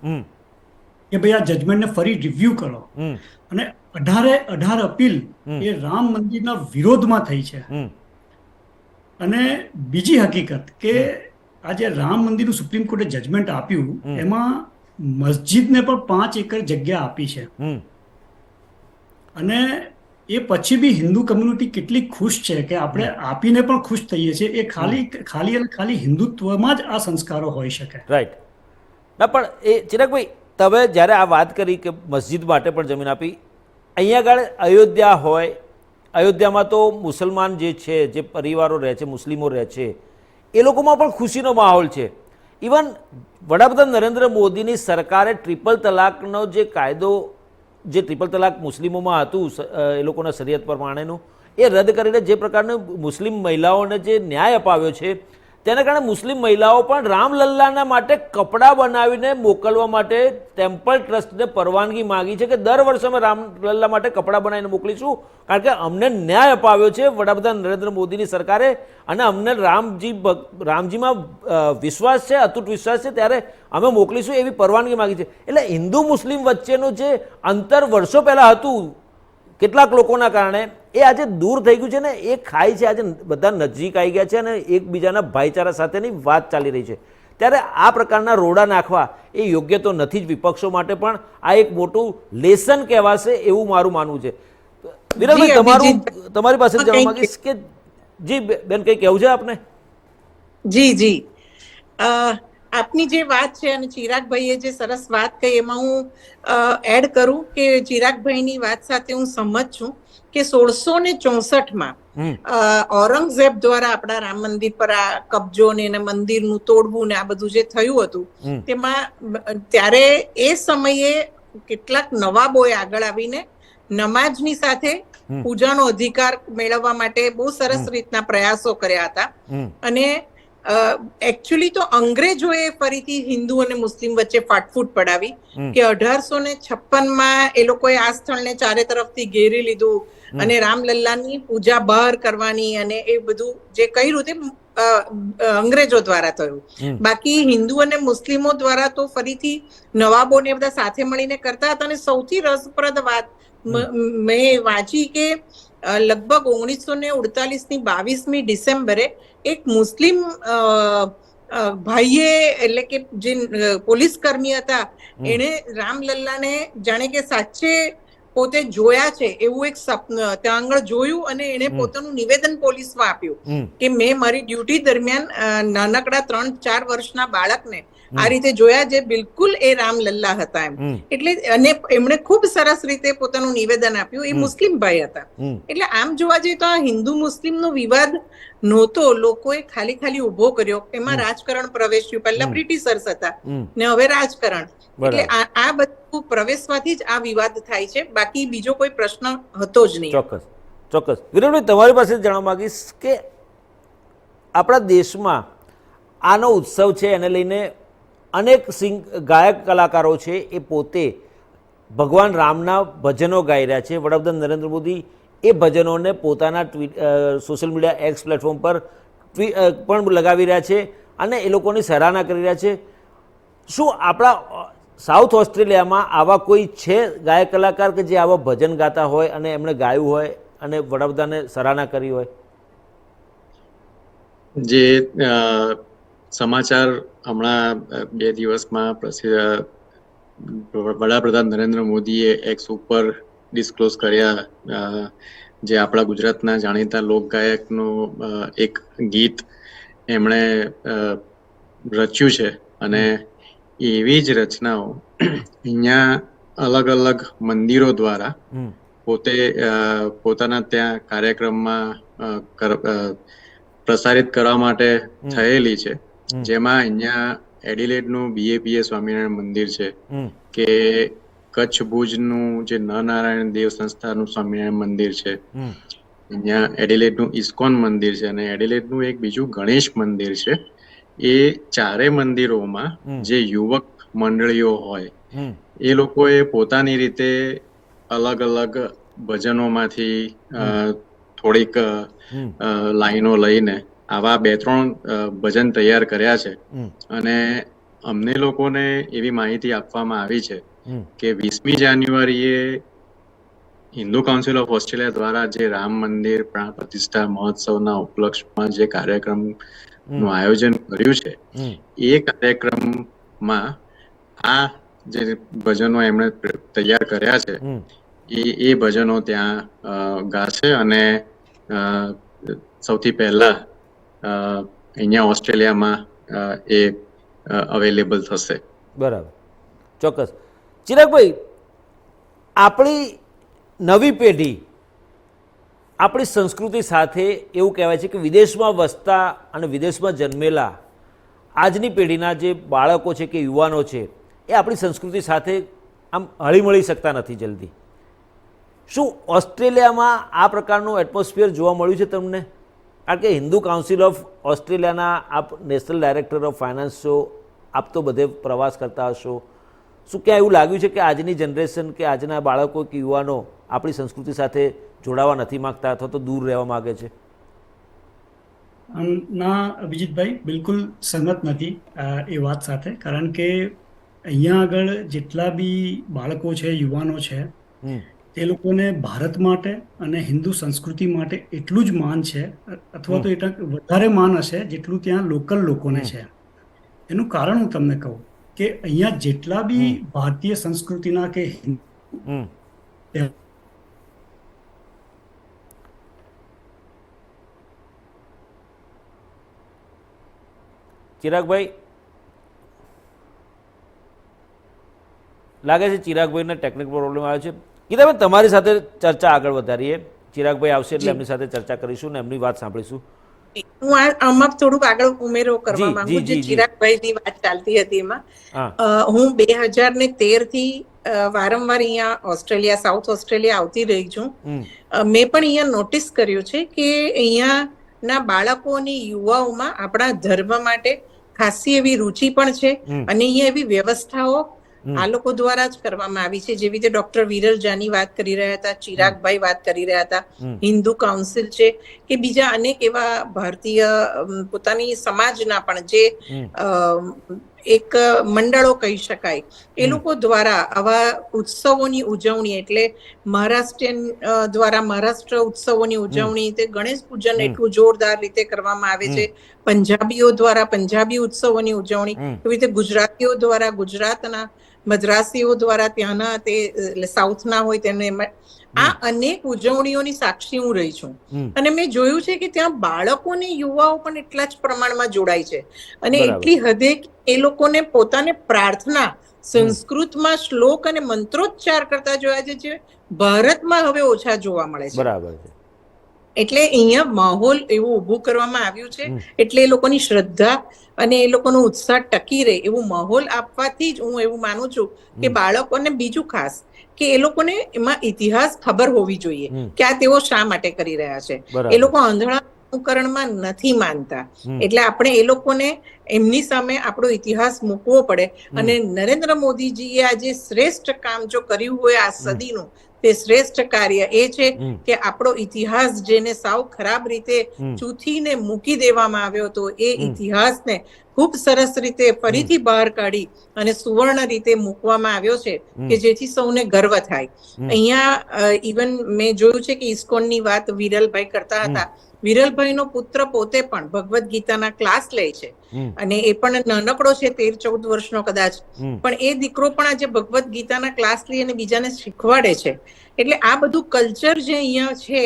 કે ભાઈ આ જજમેન્ટને ફરી રિવ્યુ કરો. અને 18 અપીલ એ રામ મંદિરના વિરોધમાં થઈ છે. અને બીજી હકીકત કે આ જે રામ મંદિરનું સુપ્રીમ કોર્ટે જજમેન્ટ આપ્યું એમાં મસ્જિદને પણ 5 એકર જગ્યા આપી છે. અને એ પછી બી હિન્દુ કમ્યુનિટી કેટલી ખુશ છે કે આપણે આપીને પણ ખુશ થઈએ છીએ. એ ખાલી અને ખાલી હિન્દુત્વમાં જ આ સંસ્કારો હોઈ શકે. રાઈટ. ના પણ એ ચિરાગભાઈ, તમે જ્યારે આ વાત કરી કે મસ્જિદ માટે પણ જમીન આપી, અહીંયા આગળ અયોધ્યા હોય, અયોધ્યામાં તો મુસલમાન જે છે, જે પરિવારો રહે છે, મુસ્લિમો રહે છે, એ લોકોમાં પણ ખુશીનો માહોલ છે. ઇવન વડાપ્રધાન નરેન્દ્ર મોદીની સરકારે ટ્રિપલ તલાકનો જે કાયદો, જે ટ્રિપલ તલાક મુસ્લિમોમાં હતું એ લોકોના શરિયત પ્રમાણેનું, એ રદ કરીને જે પ્રકારનું મુસ્લિમ મહિલાઓને જે ન્યાય અપાવ્યો છે, તેના કારણે મુસ્લિમ મહિલાઓ પણ રામલલ્લાના માટે કપડાં બનાવીને મોકલવા માટે ટેમ્પલ ટ્રસ્ટને પરવાનગી માગી છે કે દર વર્ષે અમે રામલલ્લા માટે કપડાં બનાવીને મોકલીશું, કારણ કે અમને ન્યાય અપાવ્યો છે વડાપ્રધાન નરેન્દ્ર મોદીની સરકારે, અને અમને રામજીમાં વિશ્વાસ છે, અતૂટ વિશ્વાસ છે, ત્યારે અમે મોકલીશું એવી પરવાનગી માગી છે. એટલે હિન્દુ મુસ્લિમ વચ્ચેનું જે અંતર વર્ષો પહેલાં હતું કેટલાક લોકોના કારણે, એ આજે દૂર થઈ ગયું છે ને એ ખાય છે. આજે બધા નજીક આવી ગયા છે અને એકબીજાના ભાઈચારા સાથેની વાત ચાલી રહી છે. ત્યારે આ પ્રકારના રોડા નાખવા એ યોગ્ય તો નથી જ. વિપક્ષો માટે પણ આ એક મોટું લેસન કહેવાશે એવું મારું માનવું છે. વિરલભાઈ, તમારી પાસે જવા માંગીશ કે જી બેન, કંઈ કહેવું છે આપને? જી આપની જે વાત છે અને ચિરાગભાઈએ જે સરસ વાત કહી, એમાં હું એડ કરું કે ચિરાગભાઈની વાત સાથે હું સંમત છું કે 1664માં ઔરંગઝેબ દ્વારા આપણા રામ મંદિર પર આ કબજો ને મંદિરનું તોડવું ને આ બધું જે થયું હતું, તેમાં ત્યારે એ સમયે કેટલાક નવાબોએ આગળ આવીને નમાજની સાથે પૂજાનો અધિકાર મેળવવા માટે બહુ સરસ રીતના પ્રયાસો કર્યા હતા. અને એકચ્યુઅલી તો અંગ્રેજોએ ફરીથી હિન્દુ અને મુસ્લિમ વચ્ચે ફાટફૂટ પડાવી કે 1856માં એ લોકોએ આ સ્થળને ચારે તરફથી ઘેરી લીધું અને રામલલ્લાની પૂજા બહાર કરવાની અને એ બધું જે કર્યું તે અંગ્રેજો દ્વારા થયું. બાકી હિન્દુ અને મુસ્લિમો દ્વારા તો ફરીથી નવાબોને બધા સાથે મળીને કરતા હતા. અને સૌથી રસપ્રદ વાત મેં વાંચી કે લગભગ 1948ની 22મી ડિસેમ્બરે એક મુસ્લિમ ભાઈએ, એટલે કે જે પોલીસ કર્મી હતા, એને રામલલ્લાને જાણે કે સાચે પોતે જોયા છે એવું એક ત્યાં આગળ જોયું અને એને પોતાનું નિવેદન પોલીસમાં આપ્યું કે મેં મારી ડ્યુટી દરમિયાન નાનકડા 3-4 વર્ષના બાળકને આ રીતે જોયા જે બિલકુલ એ રામલલ્લા હતા એમ. એટલે અને એમણે ખૂબ સરસ રીતે પોતાનું નિવેદન આપ્યું. એ મુસ્લિમ ભાઈ હતા. એટલે આમ જોવા જઈએ તો આ હિન્દુ મુસ્લિમનો વિવાદ નહોતો, લોકોએ ખાલી ઉભો કર્યો. એમાં રાજકારણ પ્રવેશ્યું. પહેલા બ્રિટિશર્સ હતા ને હવે રાજકારણ. એટલે આ બધું પ્રવેશવાથી જ આ વિવાદ થાય છે. બાકી બીજો કોઈ પ્રશ્ન હતો જ નહીં. ચોક્કસ. વિરેનભાઈ, તમારી પાસે જાણવા માંગીશ કે આપણા દેશમાં આનો ઉત્સવ છે, એને લઈને અનેક ગાયક કલાકારો છે, એ પોતે ભગવાન રામના ભજનો ગાઈ રહ્યા છે. વડાપ્રધાન નરેન્દ્ર મોદી એ ભજનોને પોતાના સોશિયલ મીડિયા એક્સ પ્લેટફોર્મ પર પણ લગાવી રહ્યા છે અને એ લોકોની સરાહના કરી રહ્યા છે. શું આપણા સાઉથ ઓસ્ટ્રેલિયામાં આવા કોઈ છે ગાયક કલાકાર કે જે આવા ભજન ગાતા હોય અને એમણે ગાયું હોય અને વડાપ્રધાને સરાહના કરી હોય? જે સમાચાર હમણાં 2 દિવસમાં વડાપ્રધાન નરેન્દ્ર મોદીએ એક્સ ઉપર ડિસ્ક્લોઝ કર્યા, જે આપણા ગુજરાતના જાણીતા લોકગાયકનું એક ગીત એમણે રચ્યું છે. અને એવી જ રચનાઓ અહીંયા અલગ અલગ મંદિરો દ્વારા પોતે પોતાના ત્યાં કાર્યક્રમમાં પ્રસારિત કરવા માટે થયેલી છે. જેમાં અહીંયા એડિલેડનું BAPA સ્વામિનારાયણ મંદિર છે, કે કચ્છ ભુજનું જે નરનારાયણ દેવ સંસ્થાનું સ્વામિનારાયણ મંદિર છે, અહીંયા એડિલેડનું ઇસ્કોન મંદિર છે અને એડિલેડનું એક બીજું ગણેશ મંદિર છે. એ ચારે મંદિરોમાં જે યુવક મંડળીઓ હોય એ લોકોએ પોતાની રીતે અલગ અલગ ભજનોમાંથી થોડીક લાઈનો લઈને આવા 2-3 ભજન તૈયાર કર્યા છે. અને અમને લોકોને એવી માહિતી આપવામાં આવી છે કે 20મી જાન્યુઆરીએ હિન્દુ કાઉન્સિલ ઓફ ઓસ્ટ્રેલિયા દ્વારા જે રામ મંદિર પ્રાણ પ્રતિષ્ઠા મહોત્સવના ઉપલક્ષમાં જે કાર્યક્રમનું આયોજન કર્યું છે, એ કાર્યક્રમમાં આ જે ભજનો એમણે તૈયાર કર્યા છે એ ભજનો ત્યાં ગાશે અને સૌથી પહેલા અહીંયા ઓસ્ટ્રેલિયામાં એ અવેલેબલ થશે. બરાબર, ચોક્કસ. ચિરાગભાઈ, આપણી નવી પેઢી આપણી સંસ્કૃતિ સાથે એવું કહેવાય છે કે વિદેશમાં વસતા અને વિદેશમાં જન્મેલા આજની પેઢીના જે બાળકો છે કે યુવાનો છે એ આપણી સંસ્કૃતિ સાથે આમ હળીમળી શકતા નથી જલ્દી. શું ઓસ્ટ્રેલિયામાં આ પ્રકારનું એટમોસ્ફિયર જોવા મળ્યું છે તમને? કારણ કે હિન્દુ કાઉન્સિલ ઓફ ઓસ્ટ્રેલિયાના આપ નેશનલ ડાયરેક્ટર ઓફ ફાઇનાન્સ છો, આપ તો બધે પ્રવાસ કરતા હશો. શું ક્યાં એવું લાગ્યું છે કે આજની જનરેશન કે આજના બાળકો કે યુવાનો આપણી સંસ્કૃતિ સાથે જોડાવા નથી માગતા અથવા તો દૂર રહેવા માગે છે? ના અભિજીતભાઈ, બિલકુલ સહમત નથી એ વાત સાથે. કારણ કે અહીંયા આગળ જેટલા બી બાળકો છે, યુવાનો છે, તે લોકોને ભારત માટે અને હિન્દુ સંસ્કૃતિ માટે એટલું જ માન છે, અથવા તો એટલા વધારે માન હશે જેટલું ત્યાં લોકલ લોકોને છે. એનું કારણ હું તમને કહું કે અહીંયા જેટલા બી ભારતીય સંસ્કૃતિના કે ચિરાગભાઈ, લાગે છે ચિરાગભાઈને ટેકનિકલ પ્રોબ્લેમ આવ્યો છે. ગીતાબેન, તમારી સાથે ચર્ચા આગળ વધારીએ. ચિરાગભાઈ આવશે એટલે એમની સાથે ચર્ચા કરીશું ને એમની વાત સાંભળીશું. હું આમાં થોડુંક આગળ ઉમેરો કરવા માંગુ. જે ચિરાગભાઈની વાત ચાલતી હતી એમાં હું 2013 થી વારંવાર અહીંયા ઓસ્ટ્રેલિયા, સાઉથ ઓસ્ટ્રેલિયા આવતી રહી છું. મેં પણ અહીંયા નોટિસ કર્યું છે કે અહીંયાના બાળકોની યુવાઓમાં આપણા ધર્મ માટે ખાસી એવી રુચિ પણ છે અને અહીંયા એવી વ્યવસ્થાઓ આ લોકો દ્વારા જ કરવામાં આવી છે. જેવી રીતે ડોક્ટર વિરલ જાની વાત કરી રહ્યા હતા, ચિરાગભાઈ વાત કરી રહ્યા હતા, હિન્દુ કાઉન્સિલ છે કે બીજા અનેક એવા ભારતીય પોતાની સમાજના પણ જે એક મંડળો કહી શકાય, એ લોકો દ્વારા આવા ઉત્સવોની ઉજવણી, એટલે મહારાષ્ટ્રીયન દ્વારા મહારાષ્ટ્ર ઉત્સવોની ઉજવણી, તે ગણેશ પૂજન એટલું જોરદાર રીતે કરવામાં આવે છે. પંજાબીઓ દ્વારા પંજાબી ઉત્સવોની ઉજવણી, એવી રીતે ગુજરાતીઓ દ્વારા ગુજરાતના, મદ્રાસીઓ દ્વારા ત્યાંના, તે સાઉથના હોય તેને, આ અનેક ઉજવણીઓની સાક્ષી હું રહી છું. અને મેં જોયું છે કે ત્યાં બાળકો અને યુવાઓ પણ એટલા જ પ્રમાણમાં જોડાય છે અને એટલી હદે એ લોકોને પોતાને પ્રાર્થના સંસ્કૃતમાં શ્લોક અને મંત્રોચ્ચાર કરતા જોયા છે, જે ભારતમાં હવે ઓછા જોવા મળે છે. બરાબર છે. એટલે અહીંયા માહોલ એવું ઉભું કરવામાં આવ્યું છે, એટલે એ લોકોની શ્રદ્ધા અને એ લોકોનો ઉત્સાહ ટકી રહે એવું માહોલ આપવાથી જ હું એવું માનું છું કે બાળકોને, બીજું ખાસ કે એ લોકોને એમાં ઇતિહાસ ખબર હોવી જોઈએ કે આ તેઓ શા માટે કરી રહ્યા છે. એ લોકો આંધળા અનુકરણમાં નથી માનતા. એટલે આપણે એ લોકોને એમની સામે આપણો ઇતિહાસ મૂકવો પડે. અને નરેન્દ્ર મોદીજીએ આ જે શ્રેષ્ઠ કામ જો કર્યું હોય આ સદીનું, તે શ્રેષ્ઠ કાર્ય એ છે કે આપણો ઇતિહાસ જેને સાવ ખરાબ રીતે ચૂથીને મૂકી દેવામાં આવ્યો હતો, એ ઇતિહાસને ખૂબ સરસ રીતે ફરીથી બહાર કાઢી અને સુવર્ણ રીતે મૂકવામાં આવ્યો છે કે જેથી સૌને ગર્વ થાય. અહીંયા ઇવન મેં જોયું છે કે ઇસ્કોનની વાત વિરલભાઈ કરતા હતા. વિરલભાઈનો પુત્ર પોતે પણ ભગવદ્ ગીતાના ક્લાસ લે છે અને એ પણ નાનકડો છે, 13-14 વર્ષનો કદાચ, પણ એ દીકરો પણ આજે ભગવદ્ ગીતાના ક્લાસ લઈ અને બીજાને શીખવાડે છે. એટલે આ બધું કલ્ચર જે અહીંયા છે,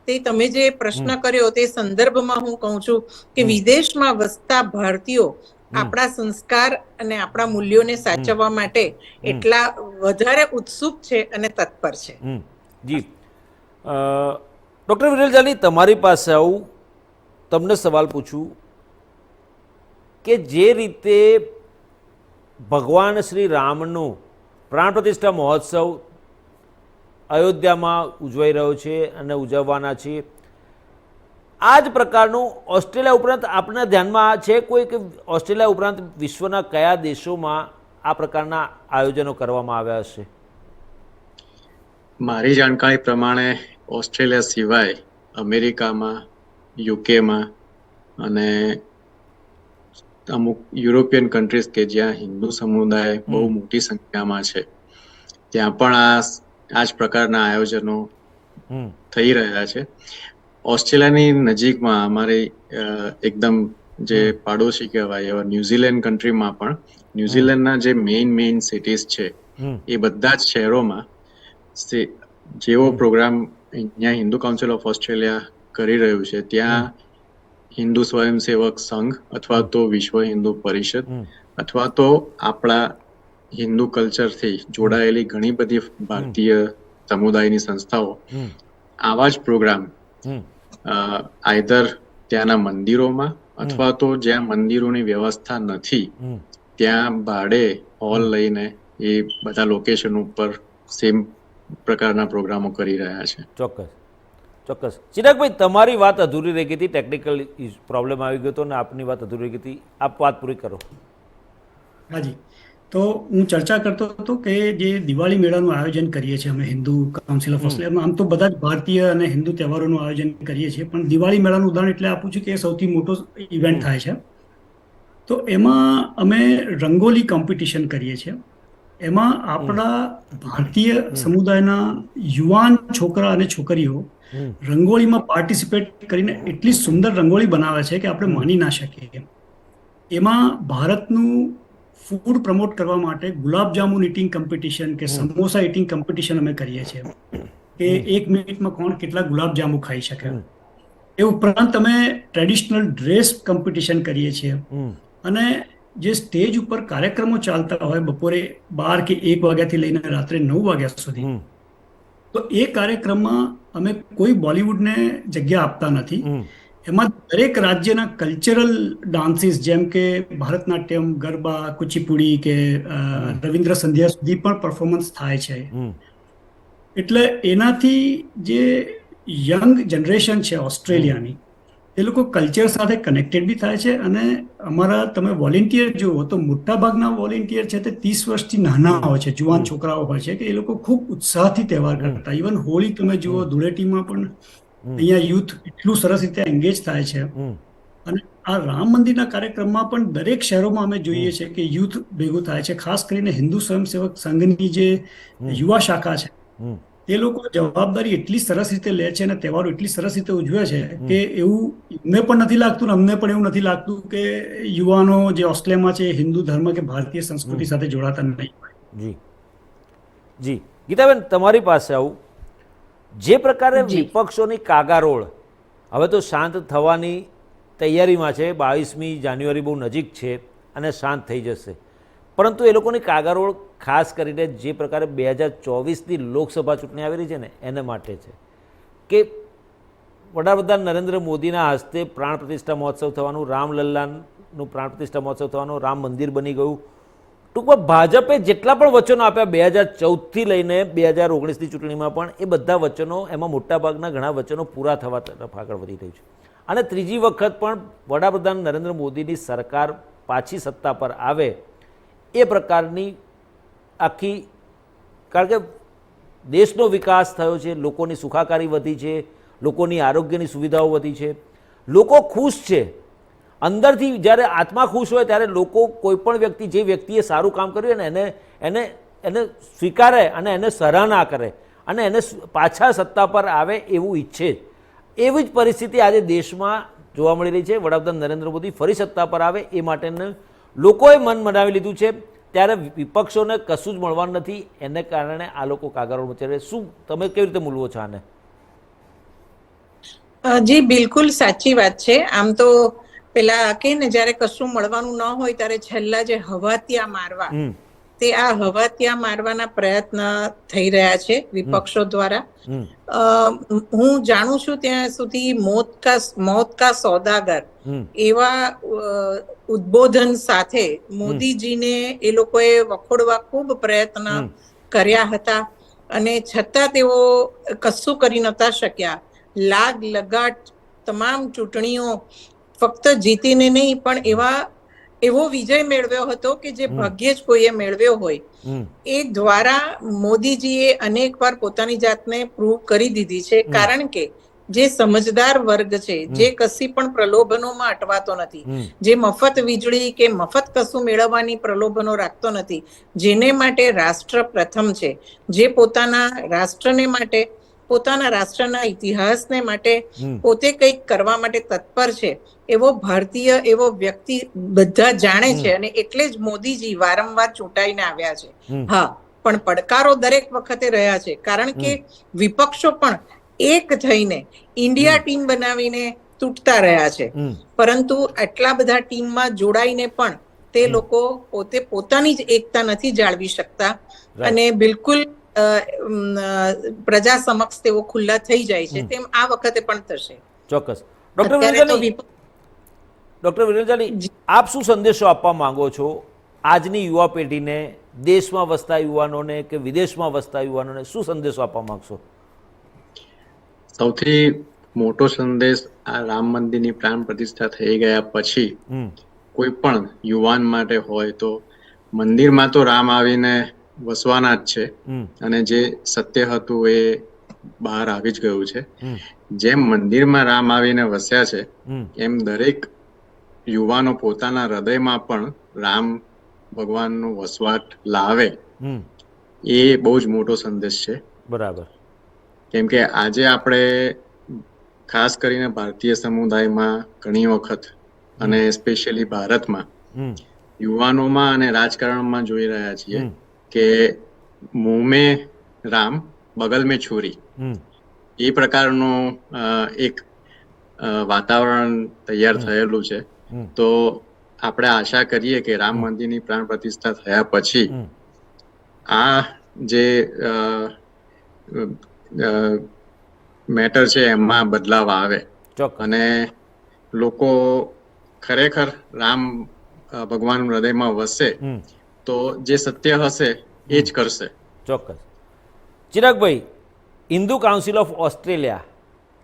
તે તમે જે પ્રશ્ન કર્યો તે સંદર્ભમાં હું કહું છું કે વિદેશમાં વસતા ભારતીયો આપણા સંસ્કાર અને આપણા મૂલ્યોને સાચવવા માટે એટલા વધારે ઉત્સુક છે અને તત્પર છે. જી, ડૉક્ટર વિરલ જાની, તમારી પાસે આવું તમને સવાલ પૂછું કે જે રીતે ભગવાન શ્રી રામનું પ્રાણ પ્રતિષ્ઠા મહોત્સવ અયોધ્યામાં ઉજવાઈ રહ્યો છે અને ઉજવવાના છે, આ જ પ્રકારનું ઓસ્ટ્રેલિયા ઉપરાંત આપના ધ્યાનમાં છે કોઈ કે ઓસ્ટ્રેલિયા ઉપરાંત વિશ્વના કયા દેશોમાં આ પ્રકારના આયોજનો કરવામાં આવ્યા હશે? મારી જાણકારી પ્રમાણે ઓસ્ટ્રેલિયા સિવાય અમેરિકામાં, યુકેમાં અને અમુક યુરોપિયન કન્ટ્રીઝ કે જ્યાં હિન્દુ સમુદાય બહુ મોટી સંખ્યામાં છે, ત્યાં પણ આ જ પ્રકારના આયોજનો થઈ રહ્યા છે. ઓસ્ટ્રેલિયાની નજીકમાં અમારી એકદમ જે પાડોશી કહેવાય એવા ન્યુઝીલેન્ડ કન્ટ્રીમાં પણ ન્યુઝીલેન્ડના જે મેઇન સિટીઝ છે એ બધા જ શહેરોમાં જેવો પ્રોગ્રામ અહીંયા હિન્દુ કાઉન્સિલ ઓફ ઓસ્ટ્રેલિયા કરી રહ્યું છે ત્યાં હિન્દુ સ્વયંસેવક સંઘ અથવા તો વિશ્વ હિન્દુ પરિષદ અથવા તો આપણા હિન્દુ કલ્ચરથી જોડાયેલી ઘણી બધી ભારતીય સમુદાયની સંસ્થાઓ આવા જ પ્રોગ્રામ આઈધર ત્યાંના મંદિરોમાં અથવા તો જ્યાં મંદિરોની વ્યવસ્થા નથી ત્યાં ભાડે હોલ લઈને એ બધા લોકેશન ઉપર સેમ પ્રકારના પ્રોગ્રામો કરી રહ્યા છે. ચોક્કસ. ચિરાગભાઈ, તમારી વાત અધૂરી રહી ગઈ હતી, ટેકનિકલ પ્રોબ્લેમ આવી ગયો હતો અને આપની વાત અધૂરી રહી ગઈ હતી. આપ વાત પૂરી કરો. હાજી, તો હું ચર્ચા કરતો હતો કે જે દિવાળી મેળાનું આયોજન કરીએ છીએ અમે હિન્દુ કાઉન્સિલ ઓફ ઓસ્ટ્રેલિયામાં, આમ તો બધા જ ભારતીય અને હિન્દુ તહેવારોનું આયોજન કરીએ છીએ, પણ દિવાળી મેળાનું ઉદાહરણ એટલે આપું છું કે એ સૌથી મોટો ઇવેન્ટ થાય છે. તો એમાં અમે રંગોલી કોમ્પિટિશન કરીએ છીએ. એમાં આપણા ભારતીય સમુદાયના યુવાન છોકરા અને છોકરીઓ રંગોળીમાં પાર્ટિસિપેટ કરીને એટલી સુંદર રંગોળી બનાવે છે કે આપણે માની ના શકીએ. એમાં ભારતનું ફૂડ પ્રમોટ કરવા માટે ગુલાબજામુન ઇટિંગ કોમ્પિટિશન કે સમોસા ઇટિંગ કોમ્પિટિશન અમે કરીએ છીએ કે 1 મિનિટમાં કોણ કેટલા ગુલાબજાંબુ ખાઈ શકે. એ ઉપરાંત અમે ટ્રેડિશનલ ડ્રેસ કોમ્પિટિશન કરીએ છીએ. અને જે સ્ટેજ ઉપર કાર્યક્રમો ચાલતા હોય બપોરે 12 કે 1 વાગ્યાથી લઈને રાત્રે 9 વાગ્યા સુધી, તો એ કાર્યક્રમમાં અમે કોઈ બોલિવૂડને જગ્યા આપતા નથી. એમાં દરેક રાજ્યના કલ્ચરલ ડાન્સીસ જેમ કે ભારતનાટ્યમ, ગરબા, કુચીપુડી કે રવિન્દ્ર સંધ્યા સુધી પણ પરફોર્મન્સ થાય છે. એટલે એનાથી જે યંગ જનરેશન છે ઓસ્ટ્રેલિયાની, એ લોકો કલ્ચર સાથે કનેક્ટેડ બી થાય છે. અને અમારા તમે વોલેન્ટિયર જુઓ તો મોટાભાગના વોલેન્ટિયર છે તે 30 વર્ષથી નાના હોય છે, જુવાન છોકરાઓ હોય છે, કે એ લોકો ખૂબ ઉત્સાહથી તહેવાર કરતા. ઇવન હોળી તમે જુઓ, ધૂળેટીમાં પણ અહીંયા યુથ એટલું સરસ રીતે એન્ગેજ થાય છે. અને આ રામ મંદિરના કાર્યક્રમમાં પણ દરેક શહેરોમાં અમે જોઈએ છીએ કે યુથ ભેગું થાય છે. ખાસ કરીને હિન્દુ સ્વયંસેવક સંઘની જે યુવા શાખા છે તે લોકો જવાબદારી એટલી સરસ રીતે લે છે અને તહેવારો એટલી સરસ રીતે ઉજવે છે કે એવું અમને પણ નથી લાગતું ને અમને પણ એવું નથી લાગતું કે યુવાનો જે ઓસ્ટ્રેલિયામાં છે હિન્દુ ધર્મ કે ભારતીય સંસ્કૃતિ સાથે જોડાતા નહીં હોય. જી ગીતાબેન, તમારી પાસે આવું. જે પ્રકારે વિપક્ષોની કાગારોળ હવે તો શાંત થવાની તૈયારીમાં છે, 22મી જાન્યુઆરી બહુ નજીક છે અને શાંત થઈ જશે, પરંતુ એ લોકોની કાગારોળ ખાસ કરીને જે પ્રકારે 2024ની લોકસભા ચૂંટણી આવી રહી છે ને એને માટે છે કે વડાપ્રધાન નરેન્દ્ર મોદીના હસ્તે પ્રાણ પ્રતિષ્ઠા મહોત્સવ થવાનું, રામલલ્લાનું પ્રાણ પ્રતિષ્ઠા મહોત્સવ થવાનું, રામ મંદિર બની ગયું. ટૂંકમાં ભાજપે જેટલા પણ વચનો આપ્યા 2014થી લઈને 2019ની ચૂંટણીમાં પણ, એ બધા વચનો, એમાં મોટાભાગના ઘણા વચનો પૂરા થવા તરફ આગળ વધી રહ્યું છે. અને ત્રીજી વખત પણ વડાપ્રધાન નરેન્દ્ર મોદીની સરકાર પાછી સત્તા પર આવે એ પ્રકારની આખી, કારણ કે દેશનો વિકાસ થયો છે, લોકોની સુખાકારી વધી છે, લોકોની આરોગ્યની સુવિધાઓ વધી છે, લોકો ખુશ છે. અંદરથી જ્યારે આત્મા ખુશ હોય ત્યારે લોકો કોઈ પણ વ્યક્તિ, જે વ્યક્તિએ સારું કામ કર્યું ને એને સ્વીકારે અને એને સરાહના કરે અને એને પાછા સત્તા પર આવે એવું ઈચ્છે. એવી જ પરિસ્થિતિ આજે દેશમાં જોવા મળી રહી છે. વડાપ્રધાન નરેન્દ્ર મોદી ફરી સત્તા પર આવે એ માટેને લોકોએ મન બનાવી લીધું છે. ત્યારે વિપક્ષોને કશું જ મળવાનું નથી, એને કારણે આ લોકો કાગળો મચાવે. શું તમે કેવી રીતે મૂલવો છો આને? જી બિલકુલ સાચી વાત છે. આમ તો પેલા કે ને જ્યારે કશું મળવાનું ન હોય ત્યારે છેલ્લા જે હવાતિયા મારવા, તે આ હવાતિયા મારવાના પ્રયત્ન થઈ રહ્યા છે વિપક્ષો દ્વારા. હું જાણું છું ત્યાં સુધી મોત કા સોદાગર એવા ઉદ્બોધન સાથે મોદીજીને એ લોકોએ વખોડવા ખૂબ પ્રયત્ન કર્યા હતા અને છતાં તેઓ કશું કરી નતા શક્યા. લાગ લગાટ તમામ ચૂંટણીઓ ફક્ત જીતીને નહીં પણ એવો વિજય મેળવ્યો હતો કે જે ભાગ્યે જ કોઈએ મેળવ્યો હોય. એ દ્વારા મોદીજીએ અનેક વાર પોતાની જાતને પ્રૂવ કરી દીધી છે. કારણ કે જે સમજદાર વર્ગ છે, જે કશી પણ પ્રલોભનોમાં અટવાતો નથી, જે મફત વીજળી કે મફત કશું મેળવવાની પ્રલોભનો રાખતો નથી, જેને માટે રાષ્ટ્ર પ્રથમ છે, જે પોતાના રાષ્ટ્રને માટે, પોતાના રાષ્ટ્રના ઇતિહાસને માટે પોતે કંઈક કરવા માટે તત્પર છે, એવો ભારતીય એવો વ્યક્તિ બધા જાણે છે અને એટલે જ મોદીજી વારંવાર ચૂંટાઈને આવ્યા છે. હા, પણ પડકારો દરેક વખતે રહ્યા છે, કારણ કે વિપક્ષો પણ એક થઈને ઇન્ડિયા ટીમ બનાવીને તૂટતા રહ્યા છે. પરંતુ આટલા બધા ટીમમાં જોડાઈને પણ તે લોકો પોતે પોતાની જ એકતા નથી જાળવી શકતા અને બિલકુલ પ્રજા સમક્ષ તેઓ ખુલ્લા થઈ જાય છે. તેમ આ વખતે પણ થશે. ચોક્કસ. ડોક્ટર વિરેન્દ્રજાની, આપ શું સંદેશો આપવા માંગો છો આજની યુવા પેઢીને, દેશમાં વસતા યુવાનોને કે વિદેશમાં વસતા યુવાનોને શું સંદેશો આપવા માંગશો? સૌથી મોટો સંદેશ આ રામ મંદિરની પ્રાણ પ્રતિષ્ઠા થઈ ગયા પછી કોઈ પણ યુવાન માટે હોય તો મંદિરમાં તો રામ આવીને વસવાના જ છે અને જે સત્ય હતું એ બહાર આવી જ ગયું છે. જેમ મંદિરમાં રામ આવીને વસ્યા છે એમ દરેક યુવાનો પોતાના હૃદયમાં પણ રામ ભગવાનનો વસવાટ લાવે, એ બહુ જ મોટો સંદેશ છે. બરાબર. કેમ કે આજે આપણે ખાસ કરીને ભારતીય સમુદાયમાં ઘણી વખત અને સ્પેશિયલી ભારતમાં યુવાનોમાં અને રાજકારણમાં જોઈ રહ્યા છીએ કે મુંહ મેં રામ બગલ મેં છુરી, એ પ્રકારનું એક વાતાવરણ તૈયાર થયેલું છે. તો આપણે આશા કરીએ કે રામ મંદિરની પ્રાણ પ્રતિષ્ઠા થયા પછી આ જે મેટર છે એમાં બદલાવ આવે અને લોકો ખરેખર રામ ભગવાન હૃદયમાં વસે તો જે સત્ય હશે એ જ કરશે. ચોક્કસ. ચિરાગભાઈ, હિન્દુ કાઉન્સિલ ઓફ ઓસ્ટ્રેલિયા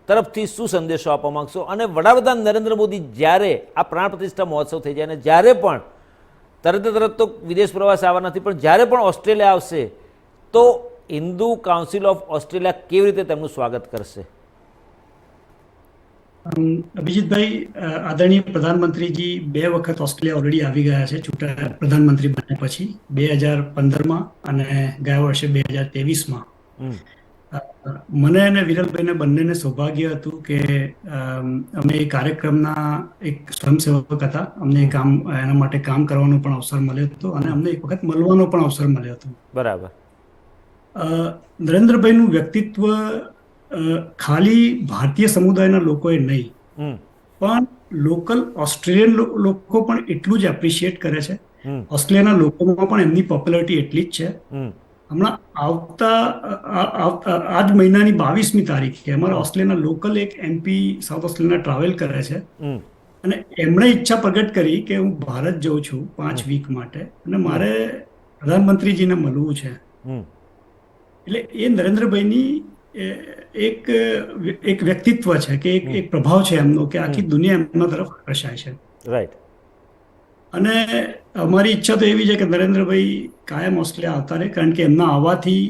તરફથી શું સંદેશો આપવા માંગશો? અને વડાપ્રધાન નરેન્દ્ર મોદી જ્યારે આ પ્રાણ પ્રતિષ્ઠા મહોત્સવ થઈ જાય અને જ્યારે પણ તરત તો વિદેશ પ્રવાસ આવવા નથી, પણ જ્યારે પણ ઓસ્ટ્રેલિયા આવશે તો હિન્દુ કાઉન્સિલ ઓફ ઓસ્ટ્રેલિયા કેવી રીતે તેમનું સ્વાગત કરશે? અભિજીતભાઈ, આદરણીય પ્રધાનમંત્રીજી 2 વખત ઓસ્ટ્રેલિયા ઓલરેડી આવી ગયા છે ચૂંટાયા પ્રધાનમંત્રી બન્યા પછી, 2015માં અને ગયા વર્ષે 2023માં. મને અને વિરલભાઈને બંનેને સૌભાગ્ય હતું કે અમે એ કાર્યક્રમના એક સ્વયંસેવક હતા. અમને એના માટે કામ કરવાનો પણ અવસર મળ્યો હતો અને અમને એક વખત મળવાનો પણ અવસર મળ્યો હતો. બરાબર. નરેન્દ્રભાઈનું વ્યક્તિત્વ ખાલી ભારતીય સમુદાયના લોકોએ નહીં પણ લોકલ ઓસ્ટ્રેલિયન લોકો પણ એટલું જ એપ્રિશિએટ કરે છે. ઓસ્ટ્રેલિયાના લોકોમાં પણ એમની પોપ્યુલારિટી એટલી જ છે. હમણાં આ જ મહિનાની 22મી તારીખે અમારા ઓસ્ટ્રેલિયાના લોકલ એક MP સાઉથ ઓસ્ટ્રેલિયાના ટ્રાવેલ કરે છે અને એમણે ઈચ્છા પ્રગટ કરી કે હું ભારત જઉં છું 5 વીક માટે અને મારે પ્રધાનમંત્રીજીને મળવું છે. એટલે એ નરેન્દ્રભાઈની એક વ્યક્તિત્વ છે કે એક પ્રભાવ છે એમનો કે આખી દુનિયા એમના તરફ આકર્ષાય છે. રાઈટ. અને અમારી ઈચ્છા તો એવી છે કે નરેન્દ્રભાઈ કાયમ ઓસ્ટ્રેલિયા આવતા રહે, કારણ કે એમના આવવાથી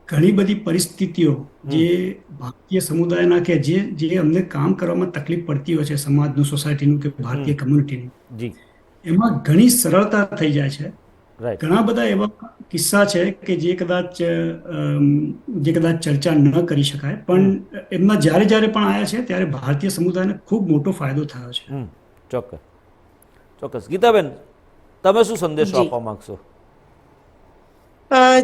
ઘણી બધી પરિસ્થિતિઓ જે ભારતીય સમુદાયના કે જે અમને કામ કરવામાં તકલીફ પડતી હોય છે, સમાજનું, સોસાયટીનું કે ભારતીય કમ્યુનિટીનું, એમાં ઘણી સરળતા થઈ જાય છે. ઘણા બધા એવા કિસ્સા છે કે જે કદાચ ચર્ચા ન કરી શકાય, પણ એમના જ્યારે પણ આવ્યા છે ત્યારે ભારતીય સમુદાયને ખૂબ મોટો ફાયદો થયો છે. ચોક્કસ. ગીતાબેન, તમે શું સંદેશો આપવા માંગશો?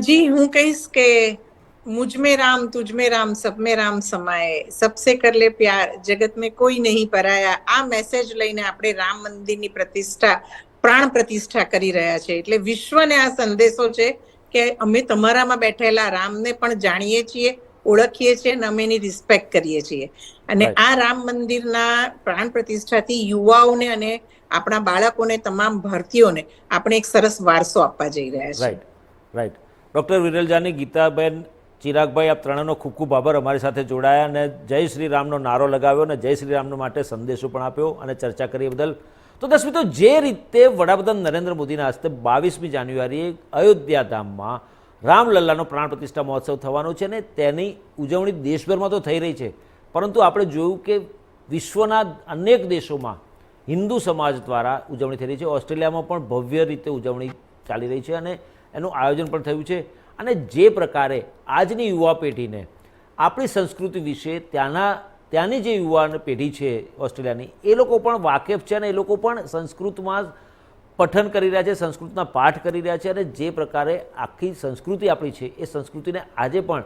જી, હું કહીશ કે મુझ में राम तुझ में राम सब में राम समाए, सबसे कर ले प्यार जगत में कोई नहीं पराया. આ મેસેજ લઈને આપણે રામ મંદિરની પ્રાણ પ્રતિષ્ઠા કરી રહ્યા છે. એટલે વિશ્વને આ સંદેશો છે કે અમે તમારામાં બેઠેલા રામને પણ જાણીએ છીએ, ઓળખીએ છીએ અને અમે એની રિસ્પેક્ટ કરીએ છીએ. અને આ રામ મંદિરના પ્રાણ પ્રતિષ્ઠાથી યુવાઓને અને આપણા બાળકોને, તમામ ભારતીયોને આપણે એક સરસ વારસો આપવા જઈ રહ્યા છીએ. રાઈટ. ડોક્ટર વિરલજાની, ગીતાબેન, ચિરાગભાઈ, આપ ત્રણેયનો ખૂબ ખૂબ આભાર અમારી સાથે જોડાયા અને જય શ્રી રામનો નારો લગાવ્યો અને જય શ્રી રામનો માટે સંદેશો પણ આપ્યો અને ચર્ચા કરી બદલ. તો દસ મિત્રો, જે રીતે વડાપ્રધાન નરેન્દ્ર મોદીના હસ્તે 22મી જાન્યુઆરીએ અયોધ્યા ધામમાં રામલલ્લાનો પ્રાણ પ્રતિષ્ઠા મહોત્સવ થવાનો છે અને તેની ઉજવણી દેશભરમાં તો થઈ રહી છે, પરંતુ આપણે જોયું કે વિશ્વના અનેક દેશોમાં હિન્દુ સમાજ દ્વારા ઉજવણી થઈ રહી છે. ઓસ્ટ્રેલિયામાં પણ ભવ્ય રીતે ઉજવણી ચાલી રહી છે અને એનું આયોજન પણ થયું છે. અને જે પ્રકારે આજની યુવા પેઢીને આપણી સંસ્કૃતિ વિશે, ત્યાંના ત્યાંની જે યુવાન પેઢી છે ઓસ્ટ્રેલિયાની, એ લોકો પણ વાકેફ છે અને એ લોકો પણ સંસ્કૃતમાં પઠન કરી રહ્યા છે, સંસ્કૃતના પાઠ કરી રહ્યા છે અને જે પ્રકારે આખી સંસ્કૃતિ આપણી છે એ સંસ્કૃતિને આજે પણ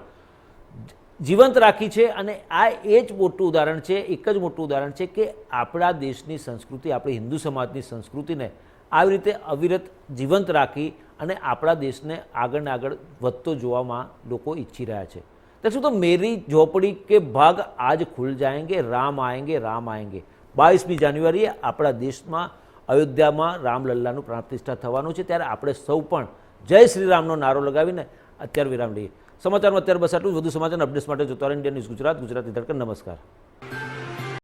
જીવંત રાખી છે. અને આ એ જ મોટું ઉદાહરણ છે, એક જ મોટું ઉદાહરણ છે કે આપણા દેશની સંસ્કૃતિ, આપણી હિન્દુ સમાજની સંસ્કૃતિને આવી રીતે અવિરત જીવંત રાખી અને આપણા દેશને આગળ ને આગળ વધતો જોવામાં લોકો ઈચ્છી રહ્યા છે. દર્શકો, તો મેરી ઝોપડી કે ભાગ આજ ખુલ જાએંગે, રામ આएंगे રામ આएंगे 22મી જાન્યુઆરીએ આપણા દેશમાં અયોધ્યામાં રામલલ્લાનું પ્રાણ પ્રતિષ્ઠા થવાનું છે. ત્યારે આપણે સૌ પણ જય શ્રી રામનો નારો લગાવીને અત્યારે વિરામ લઈએ. સમાચારમાં અત્યારે બસ આટલું. વધુ સમાચાર અપડેટ્સ માટે જોતા રહો ઇન્ડિયા ન્યૂઝ ગુજરાત, ગુજરાતી ધડકન. નમસ્કાર.